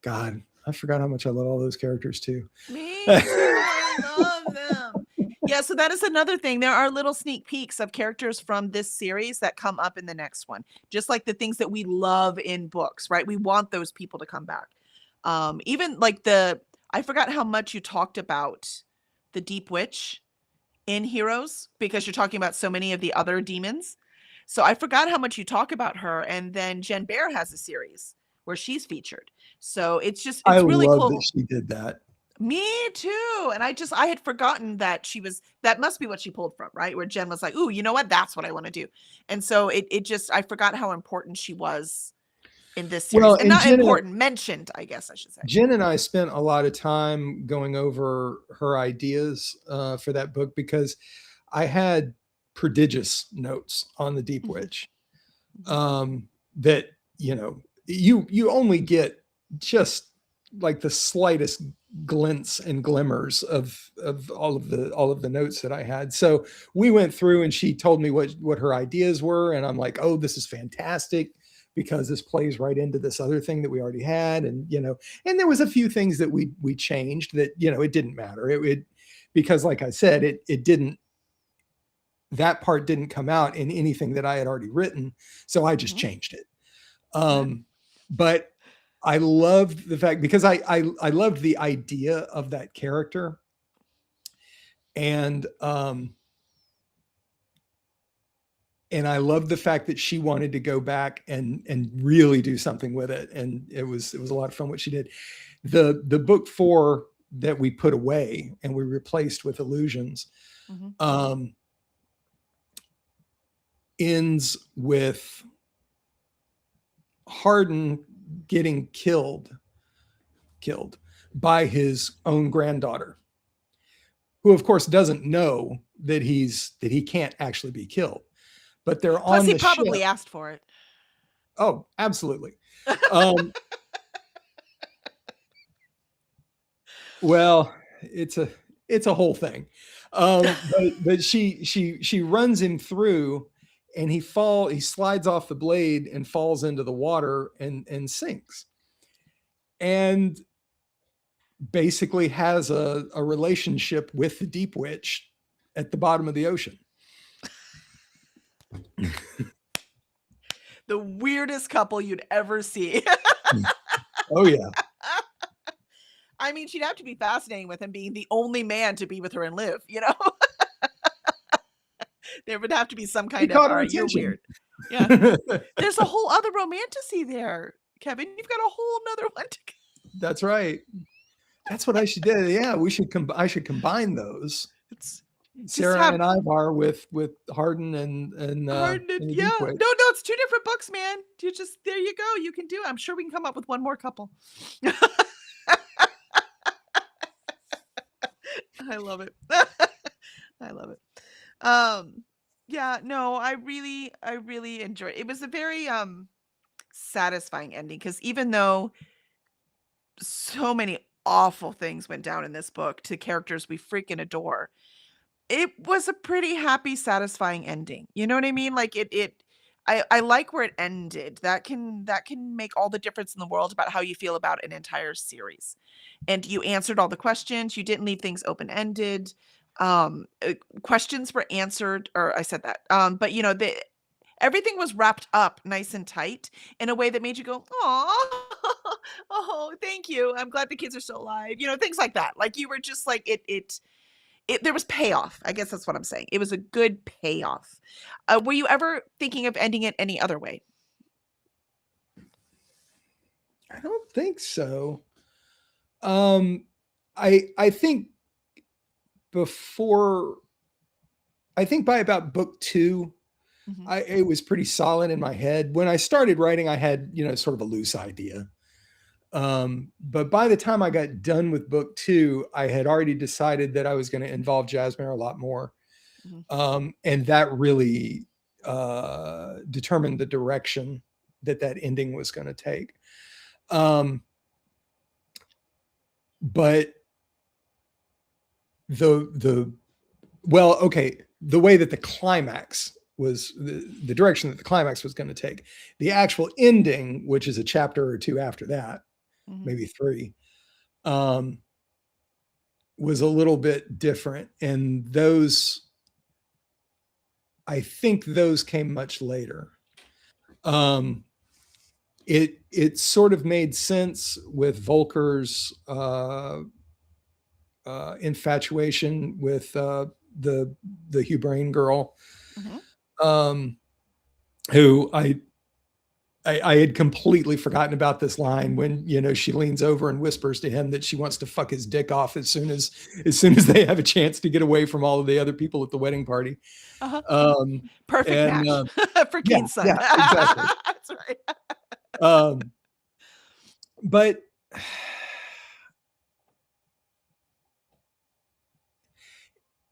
God, I forgot how much I love all those characters too. Me too. I love them. Yeah, so that is another thing. There are little sneak peeks of characters from this series that come up in the next one. Just like the things that we love in books, right? We want those people to come back. Even like I forgot how much you talked about the Deep Witch in Heroes, because you're talking about so many of the other demons. So I forgot how much you talk about her. And then Jen Bear has a series where she's featured. So it's really cool that she did that. Me too. And I had forgotten that that must be what she pulled from, right? Where Jen was like, ooh, you know what? That's what I want to do. And so I forgot how important she was in this series. Well, and not important, mentioned, I guess I should say. Jen and I spent a lot of time going over her ideas for that book, because I had prodigious notes on the Deep Witch that, you only get just like the slightest glints and glimmers of all of the notes that I had. So we went through and she told me what her ideas were. And I'm like, oh, this is fantastic, because this plays right into this other thing that we already had. And, and there was a few things that we changed that, it didn't matter. Because like I said, that part didn't come out in anything that I had already written. So I just changed it. But I loved the fact, because I loved the idea of that character. And I love the fact that she wanted to go back and really do something with it. And it was a lot of fun what she did. The book 4 that we put away and we replaced with Illusions ends with Hardin getting killed by his own granddaughter, who of course doesn't know that he can't actually be killed. But they're Plus, on the ship. He probably asked for it. Oh, absolutely. Well, it's a whole thing. But she runs him through, and he slides off the blade and falls into the water and sinks. And basically has a relationship with the Deep Witch at the bottom of the ocean. The weirdest couple you'd ever see. Oh yeah. I mean, she'd have to be fascinating with him being the only man to be with her and live, you know? There would have to be some He kind of, caught "All her right, you're attention. weird." Yeah. There's a whole other romantasy there, Kevin. You've got a whole 'nother one to g That's right. That's what I should do. Yeah, I should combine those. It's just Sarah have and Ivar with Hardin Harden it and the yeah. Deep No, Witch. no, it's 2 different books, man. You just there you go. You can do it. I'm sure we can come up with one more couple. I love it. I love it. Yeah, no, I really enjoyed it. It was a very, satisfying ending because even though so many awful things went down in this book to characters we freaking adore, it was a pretty happy, satisfying ending. You know what I mean? Like I like where it ended. That can make all the difference in the world about how you feel about an entire series. And you answered all the questions. You didn't leave things open-ended. Questions were answered, or I said that. But you know, everything was wrapped up nice and tight in a way that made you go, "Oh, oh, thank you. I'm glad the kids are still alive." You know, things like that. Like you were just like it there was payoff. I guess that's what I'm saying. It was a good payoff. Were you ever thinking of ending it any other way? I don't think so. Um, I think before I think by about book 2, Mhm, it was pretty solid in my head. When I started writing, I had, sort of a loose idea. But by the time I got done with book 2, I had already decided that I was going to involve Jasmine a lot more. mhm. And that really determined the direction that ending was going to take. But the well, okay, the way that the climax was the direction that the climax was going to take, the actual ending, which is a chapter or 2 after that, Mhm. maybe 3, um, was a little bit different. And I think those came much later. Um, it sort of made sense with Volker's infatuation with the Hugh Brain girl, Mhm. um, who I had completely forgotten about this line when she leans over and whispers to him that she wants to fuck his dick off as soon as they have a chance to get away from all of the other people at the wedding party. Uh-huh. Um, Perfect and match for yeah, Keen's son. yeah, exactly. That's right. Um, but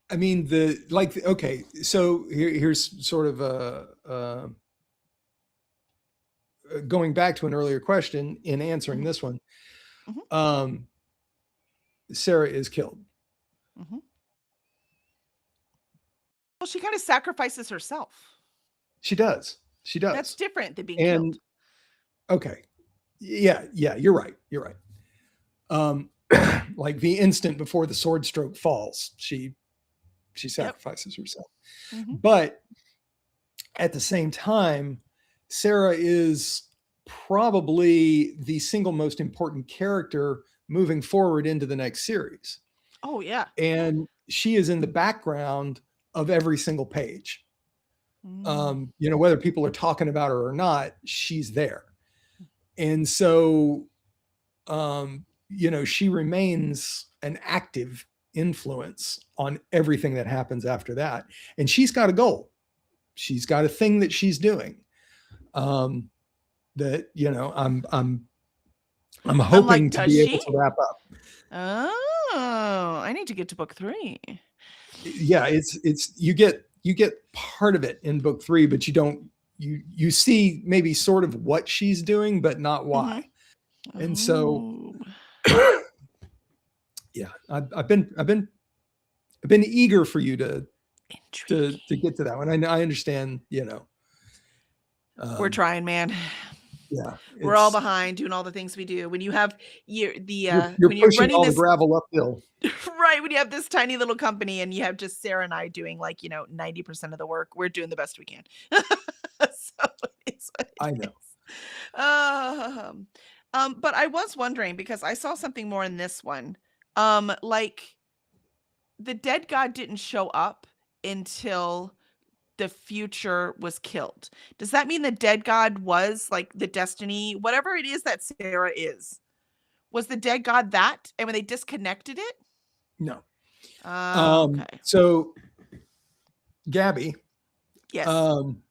I mean, okay, so here's sort of going back to an earlier question in answering Mhm, this one. mhm, Um, Sarah is killed. mhm. Well, she kinda sacrifices herself. She does. She That's does. different than being And killed. okay, yeah, you're right. You're right. Um, like the instant before the sword stroke falls, she Yep. sacrifices herself. Mhm. But at the same time, Sarah is probably the single most important character moving forward into the next series. Oh, yeah. And she is in the background of every single page. Mm. Whether people are talking about her or not, she's there. And so, she remains an active influence on everything that happens after that. And she's got a goal. She's got a thing that she's doing. Um, that I'm I'm like, hoping to "Does be able she?" to wrap up. Oh, I need to get to book 3. Yeah, it's you get part of it in book 3, but you don't you see maybe sort of what she's doing, but not Mhm. why. And so Oh, yeah, I've been eager for you to intriguing. get to that one. I understand, We're um, trying, man. Yeah, We're all it's behind doing all the things we do. When you have you're when you're pushing running all the this gravel uphill. right, when you have this tiny little company and you have just Sarah and I doing, like, 90% of the work, we're doing the best we can. So it's what it I know. is. But I was wondering because I saw something more in this one. Like the dead god didn't show up until the future was killed. Does that mean the dead god was like the destiny, whatever it is that Sarah is? Was the dead god that? And when they disconnected it? No. Oh, okay. So Gabby Yes. um,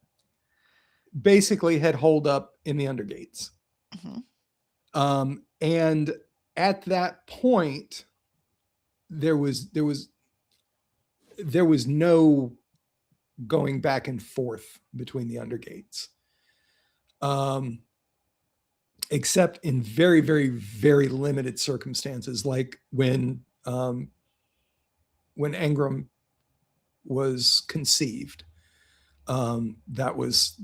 basically had holed up in the Undergates. Mhm. And at that point, there was no going back and forth between the Undergates, except in very, very, very limited circumstances, like when Angram was conceived. That was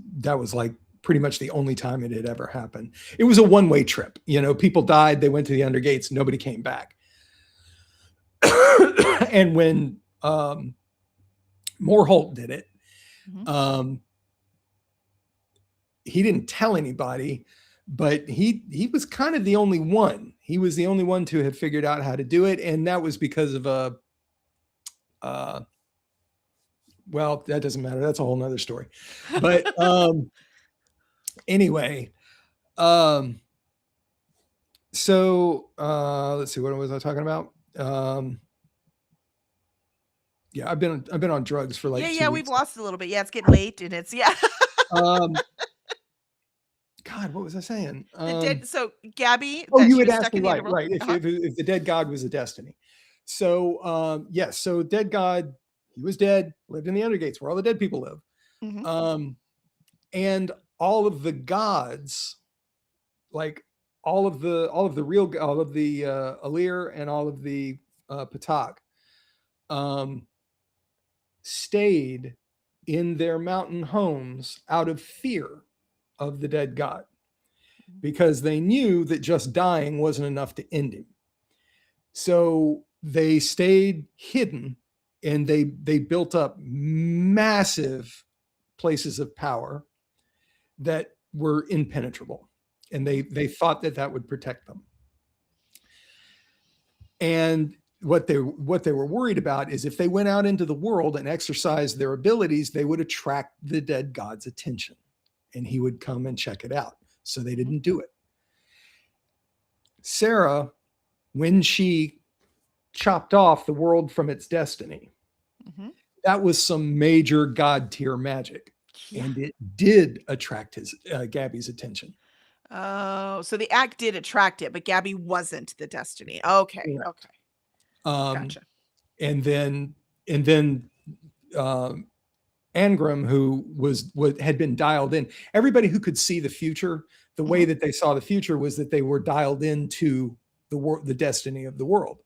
like pretty much the only time it had ever happened. It was a one-way trip. People died, they went to the Undergates, nobody came back. And when Moorholt did it, Mhm. he didn't tell anybody, but he was kind of the only one. He was the only one to have figured out how to do it, and that was because of well, that doesn't matter. That's a whole nother story. But anyway, so let's see, what was I talking about? Yeah, I've been on drugs for like 2 We've weeks. lost a little bit. Yeah, it's getting late and it's Um, God, what was I saying? the dead so Gabby Oh, that you she had was asked stuck me, in the right, underworld. right. If, Uh-huh. if the dead god was a destiny. So yes, so dead god, he was dead, lived in the Undergates where all the dead people live. Mhm. And all of the gods, like all of the Alir and all of the Patak, stayed in their mountain homes out of fear of the dead god, because they knew that just dying wasn't enough to end him. So they stayed hidden, and they built up massive places of power that were impenetrable, and they thought that would protect them. And what they were worried about is if they went out into the world and exercised their abilities, they would attract the dead god's attention, and he would come and check it out. So they didn't do it. Sarah, when she chopped off the world from its destiny, Mhm. that was some major god tier magic, Yeah. and it did attract Gabby's attention. Oh, so the act did attract it, but Gabby wasn't the destiny. Okay. Correct. Okay. Um, Gotcha. and then um, Angram, who had been dialed in. Everybody who could see the future, the way Mhm. that they saw the future was that they were dialed into the destiny of the world.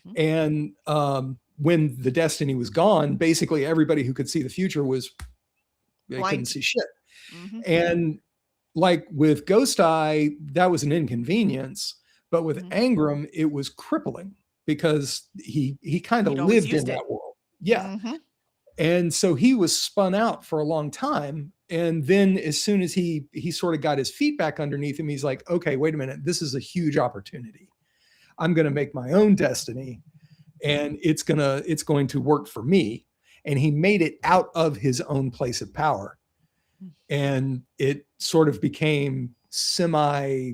Mhm. And when the destiny was gone, basically everybody who could see the future they couldn't Blind. see shit. Mhm. And like with Ghost Eye, that was an inconvenience, but with Mhm. Angram, it was crippling because he kind of He'd always lived in used it. that world. Yeah. Mhm. And so he was spun out for a long time. And then as soon as he sort of got his feet back underneath him, he's like, okay, wait a minute, this is a huge opportunity. I'm going to make my own destiny, and it's going to work for me. And he made it out of his own place of power. And it sort of became semi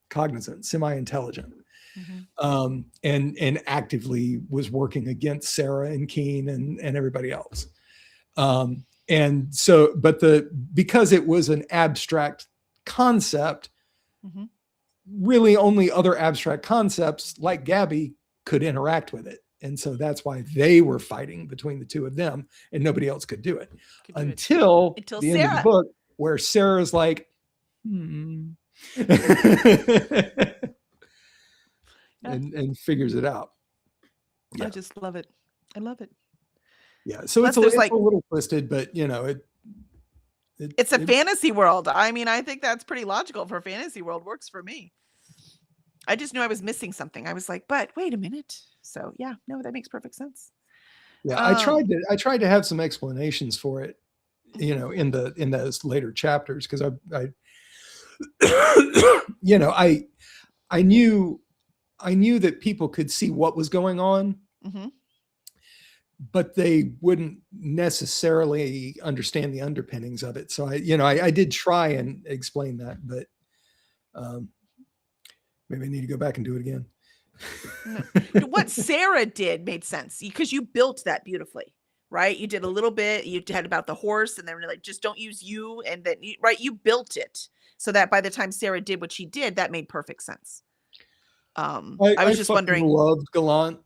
cognizant, semi intelligent. Mhm. And actively was working against Sarah and Keen and everybody else. And so, but because it was an abstract concept, Mhm. really only other abstract concepts like Gabby could interact with it. And so that's why they were fighting between the two of them, and nobody else could do it Could do it. until Until the end of the Sarah. book, where Sarah's like, Yeah. and figures it out. I Yeah. just love it. I love it. Yeah. So Plus it's there's a like little twisted, but It's a fantasy world. I mean, I think that's pretty logical for fantasy world. Works for me. I just knew I was missing something. I was like, but wait a minute. So yeah, no, that makes perfect sense. Yeah, I tried to have some explanations for it, in those later chapters, because I you know, I knew that people could see what was going on, Mm-hmm. but they wouldn't necessarily understand the underpinnings of it. So I did try and explain that, but um, maybe I need to go back and do it again. No. What Sarah did made sense because you built that beautifully, right? You did a little bit. You had about the horse, and then like just don't use you, and then right, you built it so that by the time Sarah did what she did, that made perfect sense. I I was just fucking wondering. loved Gallant.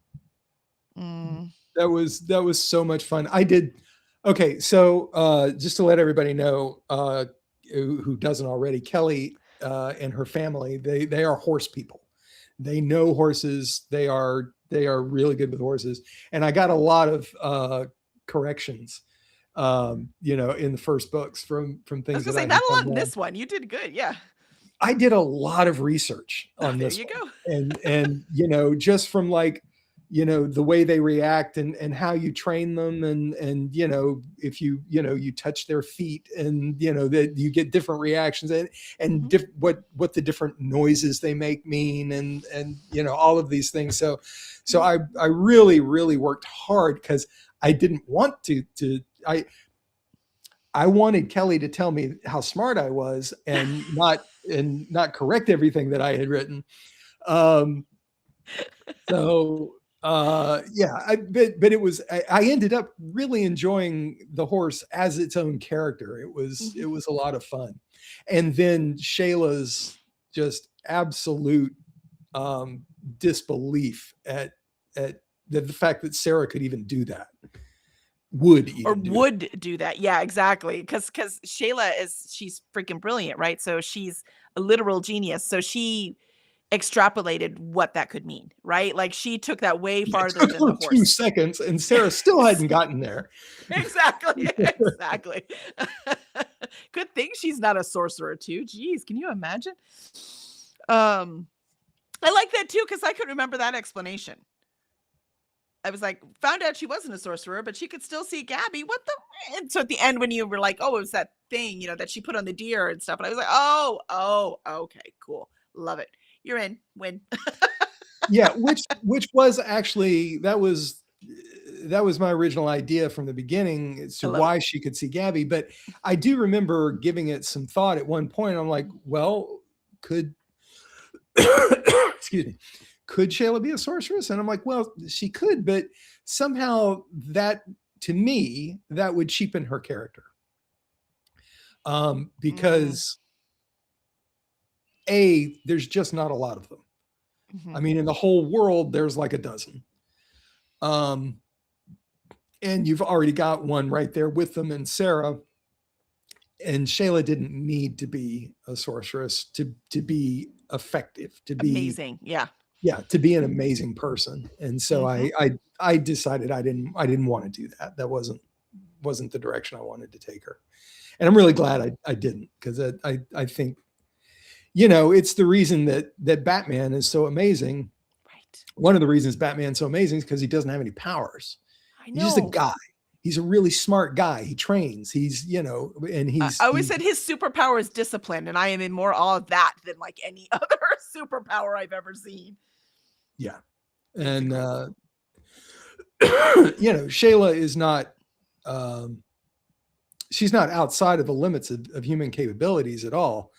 Mm, That was so much fun. I did. Okay, so just to let everybody know, who doesn't already, Kelly and her family, they are horse people. They know horses. They are really good with horses. And I got a lot of corrections, in the first books from I was things gonna that say I not had a lot done in wrong. this one. You did good. Yeah. I did a lot of research Oh, on there this you one, go. and just from like, the way they react, and how you train them, and if you touch their feet, and that you get different reactions, and Mhm. what the different noises they make mean, and all of these things. So Mhm. I really really worked hard, because I didn't want I wanted Kelly to tell me how smart I was, and not correct everything that I had written. Um, yeah, but I ended up really enjoying the horse as its own character. It Mhm. was a lot of fun. And then Shayla's just absolute disbelief at the fact that Sarah could even do that, would Or even do that. would do that. Yeah, exactly. Because Shayla she's freaking brilliant, right? So she's a literal genius. So she extrapolated what that could mean, right? Like she took that way It farther took than the her two horse. seconds, and Sarah still hadn't gotten there. Exactly. Exactly. Good thing she's not a sorcerer too. Jeez, can you imagine? Um, I like that too because I could remember that explanation. I was like, found out she wasn't a sorcerer, but she could still see Gabby. What the? And so at the end, when you were like, oh, it was that thing, that she put on the deer and stuff. And I was like, oh, okay, cool. Love it. You're in. Win. Yeah, which was actually, that was my original idea from the beginning, as I to love it. why she could see Gabby. But I do remember giving it some thought at one point. I'm like, well, could excuse me, could Shayla be a sorceress? And I'm like, well, she could, but somehow that, to me, that would cheapen her character. Mm, Because there's just not a lot of them. I mhm. mean, in the whole world, there's like a dozen. Um, and you've already got one right there with them, and Sarah. And Shayla didn't need to be a sorceress to be effective, Amazing. Yeah. to be an amazing person. And so Hmm. I decided I didn't want to do that. That wasn't the direction I wanted to take her. And I'm really glad I didn't, because I think, it's the reason that Batman is so amazing. Right. One of the reasons Batman's so amazing is because he doesn't have any powers. I He's just a know. guy. He's a really smart guy. He trains. He's, and I always said his superpower is discipline, and I am in more awe of that than like any other superpower I've ever seen. yeah. It's And, incredible. Shayla is not, um, she's not outside of the limits of human capabilities at all.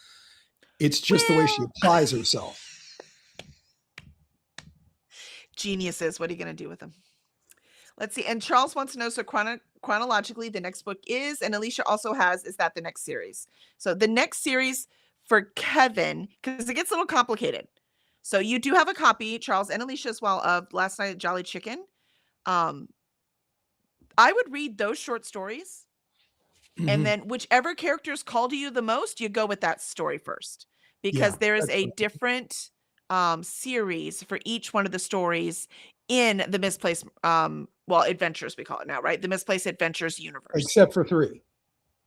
It's just the way she Well, applies herself. geniuses. What are you going to do with them? Let's see. And Charles wants to know, so chronologically, the next book is, and Alicia also has, is that the next series? So the next series for Kevin, because it gets a little complicated. So you do have a copy, Charles and Alicia as well, of Last Night at Jolly Chicken. Um, I would read those short stories, and Mhm. then whichever characters call to you the most, you go with that story first, because Yeah, there is that's a what. different series for each one of the stories in the Misplaced, well, adventures we call it now, right? The Misplaced Adventures universe. Except for 3.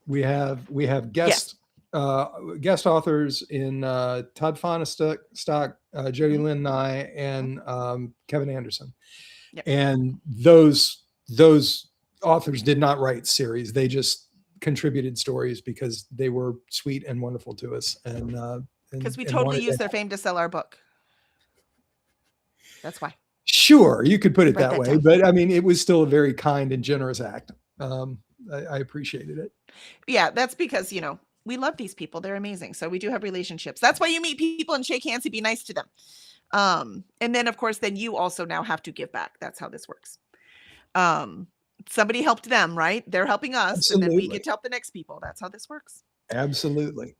We have Yes. guest authors in Todd Fonistock, Jody Mhm. Lynn Nye, Mhm. and Kevin Anderson. Yep. And those authors did not write series. They just contributed stories because they were sweet and wonderful to us, Because we and totally wanted to use their fame to sell our book. That's why. Sure, you could put it Write that that way, down. but I mean, it was still a very kind and generous act. I appreciated it. Yeah, that's because, we love these people. They're amazing. So we do have relationships. That's why you meet people and shake hands and be nice to them. And then of course, then you also now have to give back. That's how this works. Um, Somebody helped them, right? They're helping us, and then we Absolutely, get to help the next people. That's how this works. absolutely.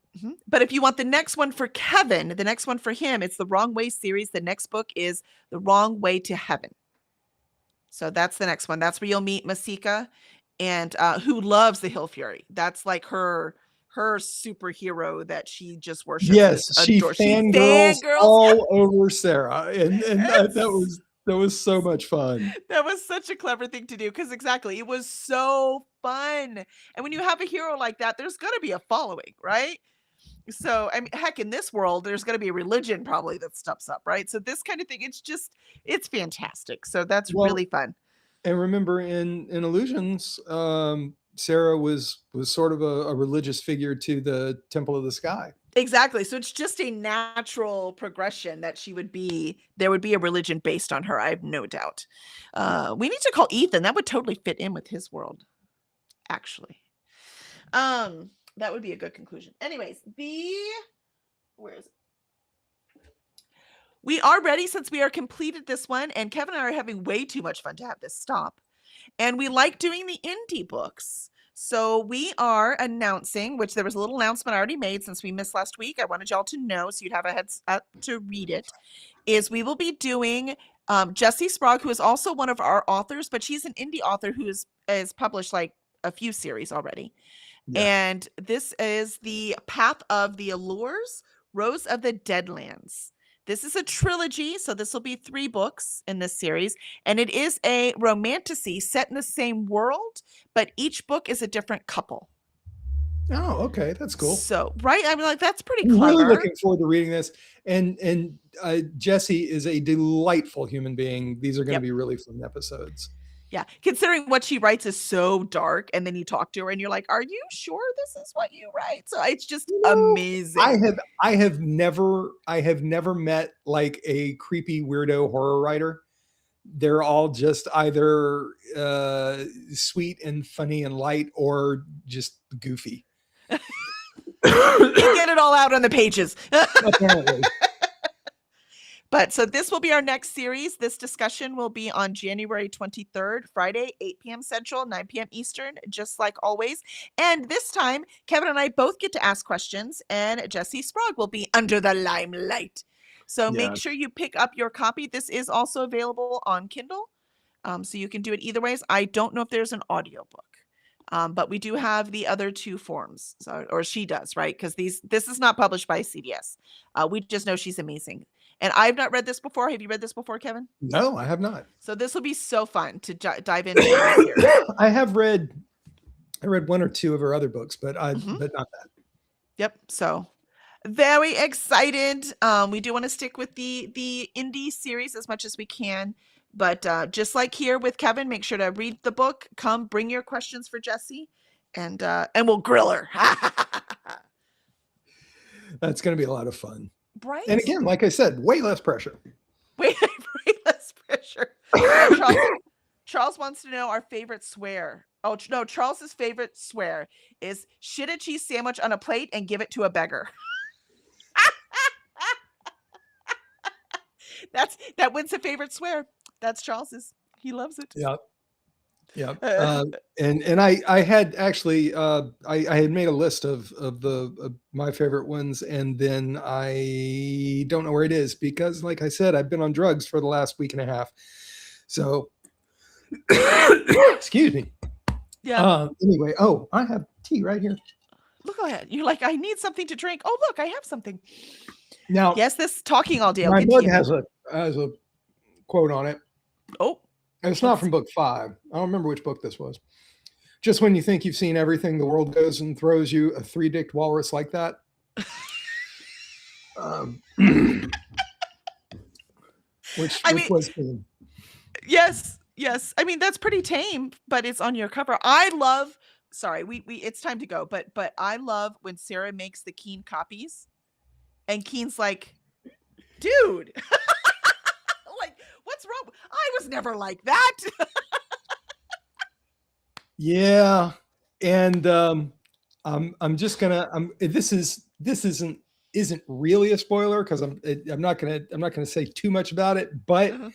But if you want the next one for Kevin, the next one for him, it's the Wrong Way series. The next book is The Wrong Way to Heaven. So that's the next one. That's where you'll meet Masika, and who loves the Hill Fury. That's like her superhero that she just worships and Yes, she adores. She fangirls fangirls. all over Sarah, and It's that was so much fun. that was such a clever thing to do because exactly it was so fun. And when you have a hero like that, there's gonna be a following, right? So I mean, heck, in this world, there's gonna be a religion probably that steps up, right? So this kind of thing, it's fantastic. So that's Well, really fun. and remember in Illusions, Sarah was sort of a religious figure to the Temple of the Sky. Exactly. So it's just a natural progression that there would be a religion based on her. I have no doubt. We need to call Ethan. That would totally fit in with his world, actually. That would be a good conclusion. Anyways, where is it? We are ready since we are completed this one, and Kevin and I are having way too much fun to have this stop. And we like doing the indie books. So we are announcing, which there was a little announcement I already made since we missed last week. I wanted y'all to know so you'd have a heads up to read it. Is we will be doing Jessie Sprague, who is also one of our authors, but she's an indie author who has published like a few series already. Yeah. And this is The Path of the Allures, Rose of the Deadlands. This is a trilogy, so this will be 3 books in this series, and it is a romantasy set in the same world, but each book is a different couple. Oh, okay, that's cool. So, right? I mean, like, that's pretty I'm clever. really looking forward to reading this. And Jessie is a delightful human being. These are going to be really fun episodes. Yeah, considering what she writes is so dark, and then you talk to her and you're like, "Are you sure this is what you write?" So it's just amazing. I have never met like a creepy weirdo horror writer. They're all just either sweet and funny and light, or just goofy. You get it all out on the pages. Apparently. But so this will be our next series. This discussion will be on January 23rd, Friday, 8 p.m. Central, 9 p.m. Eastern, just like always. And this time, Kevin and I both get to ask questions, and Jessie Sprague will be under the limelight. So make sure you pick up your copy. This is also available on Kindle, so you can do it either ways. I don't know if there's an audiobook. But we do have the other 2 forms, or she does, right? Because this is not published by CDS. We just know she's amazing. And I've not read this before. Have you read this before, Kevin? No, I have not. So this will be so fun to dive into. I read 1 or 2 of her other books, but but not that. Yep. So very excited. We do want to stick with the indie series as much as we can. But just like here with Kevin, make sure to read the book. Come, bring your questions for Jessie, and we'll grill her. That's going to be a lot of fun. Right. And again, like I said, way less pressure. Way less pressure. Charles wants to know our favorite swear. Oh no, Charles's favorite swear is shit a cheese sandwich on a plate and give it to a beggar. That wins a favorite swear. That's Charles's. He loves it. Yeah. Yeah. And I had actually I had made a list of my favorite ones, and then I don't know where it is because, like I said, I've been on drugs for the last week and a half. So excuse me. Yeah. Anyway, oh, I have tea right here. Look ahead. You're like, I need something to drink. Oh, look, I have something. Now, yes, this talking all day. My book has a quote on it. Oh, it's not from book 5. I don't remember which book this was, Just when you think you've seen everything, the world goes and throws you a three-dicked walrus like that. Which I mean, was cool. yes, yes. I mean, that's pretty tame, but it's on your cover. I love. Sorry, we it's time to go, but I love when Sarah makes the Keen copies, and Keen's like, dude, like, what's wrong? I was never like that. Yeah, and I'm just gonna this isn't really a spoiler because I'm not gonna say too much about it, but Uh-huh.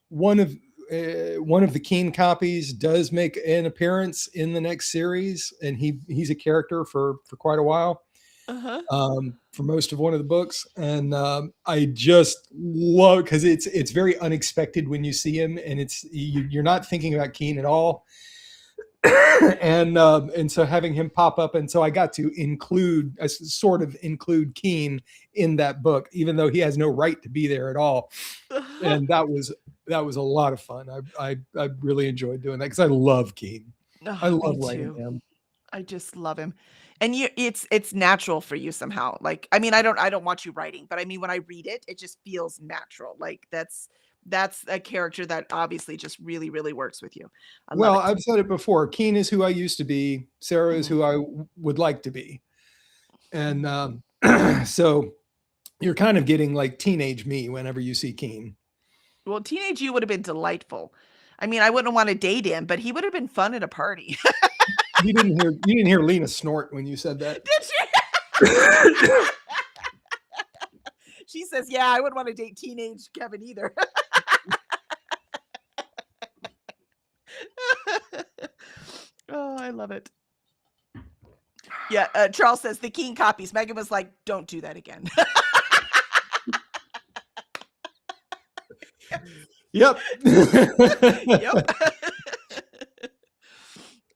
one of the Keen copies does make an appearance in the next series, and he's a character for quite a while, Uh-huh. for most of one of the books, and I just love because it's very unexpected when you see him, and you're not thinking about Keen at all. And so having him pop up, and so I got to sort of include Keen in that book, even though he has no right to be there at all. And that was a lot of fun. I really enjoyed doing that because I love Keen. I Oh, me love writing too. him. I just love him. And it's natural for you somehow. Like, I mean, I don't watch you writing, but I mean, when I read it, it just feels natural. Like that's a character that obviously just really, really works with you. I love Well, it. I've said it before. Keen is who I used to be. Sarah is Mhm. who I would like to be. And so you're kind of getting like teenage me whenever you see Keen. Well, teenage you would have been delightful. I mean, I wouldn't want to date him, but he would have been fun at a party. You didn't hear Lena snort when you said that. Did she? She says, "Yeah, I wouldn't want to date teenage Kevin either." Oh, I love it. Yeah, Charles says the Keen copies. Megan was like, "Don't do that again." Yep. Yep.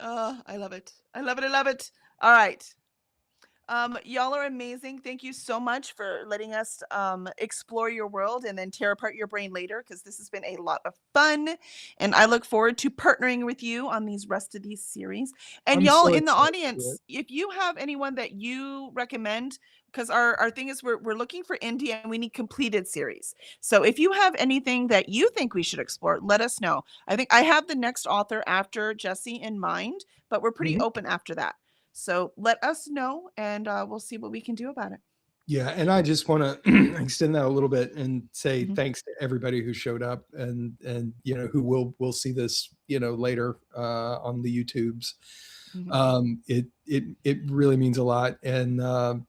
Oh, I love it. I love it. I love it. All right. Y'all are amazing. Thank you so much for letting us explore your world and then tear apart your brain later, because this has been a lot of fun. And I look forward to partnering with you on these rest of these series. And I'm y'all so in the excited to do it. audience, if you have anyone that you recommend, because our thing is we're looking for indie and we need completed series. So if you have anything that you think we should explore, let us know. I think I have the next author after Jesse in mind, but we're pretty Mhm. open after that. So let us know, and we'll see what we can do about it. Yeah, and I just want to extend that a little bit and say Mhm. thanks to everybody who showed up and who will see this later on the YouTubes. Mhm. It really means a lot, and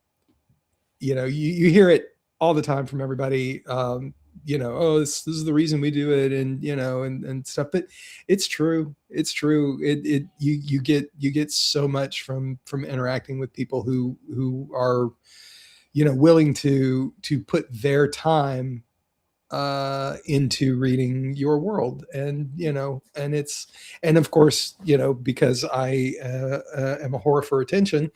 you hear it all the time from everybody. Oh, this is the reason we do it, and and stuff. But it's true. It's true. You get so much from interacting with people who are willing to put their time into reading your world, and and of course because I am a whore for attention,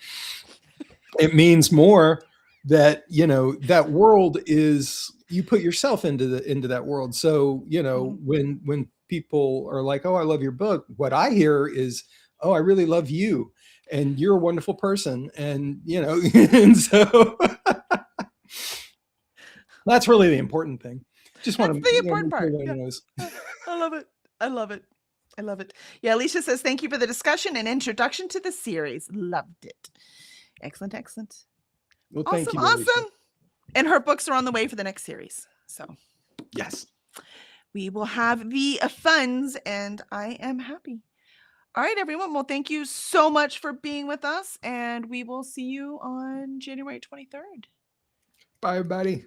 it means more that that world is, you put yourself into that world. So Mhm. when people are like, oh, I love your book, what I hear is, oh, I really love you, and you're a wonderful person, and and so that's really the important thing. Just want That's to the important make sure part. everybody Yeah. knows. I love it. I love it. I love it. Yeah, Alicia says, thank you for the discussion and introduction to the series. Loved it. Excellent, excellent. Well, thank Awesome, you, Alicia. awesome. And her books are on the way for the next series. So Yes. we will have the funds, and I am happy. All right, everyone. Well, thank you so much for being with us, and we will see you on January 23rd. Bye, everybody.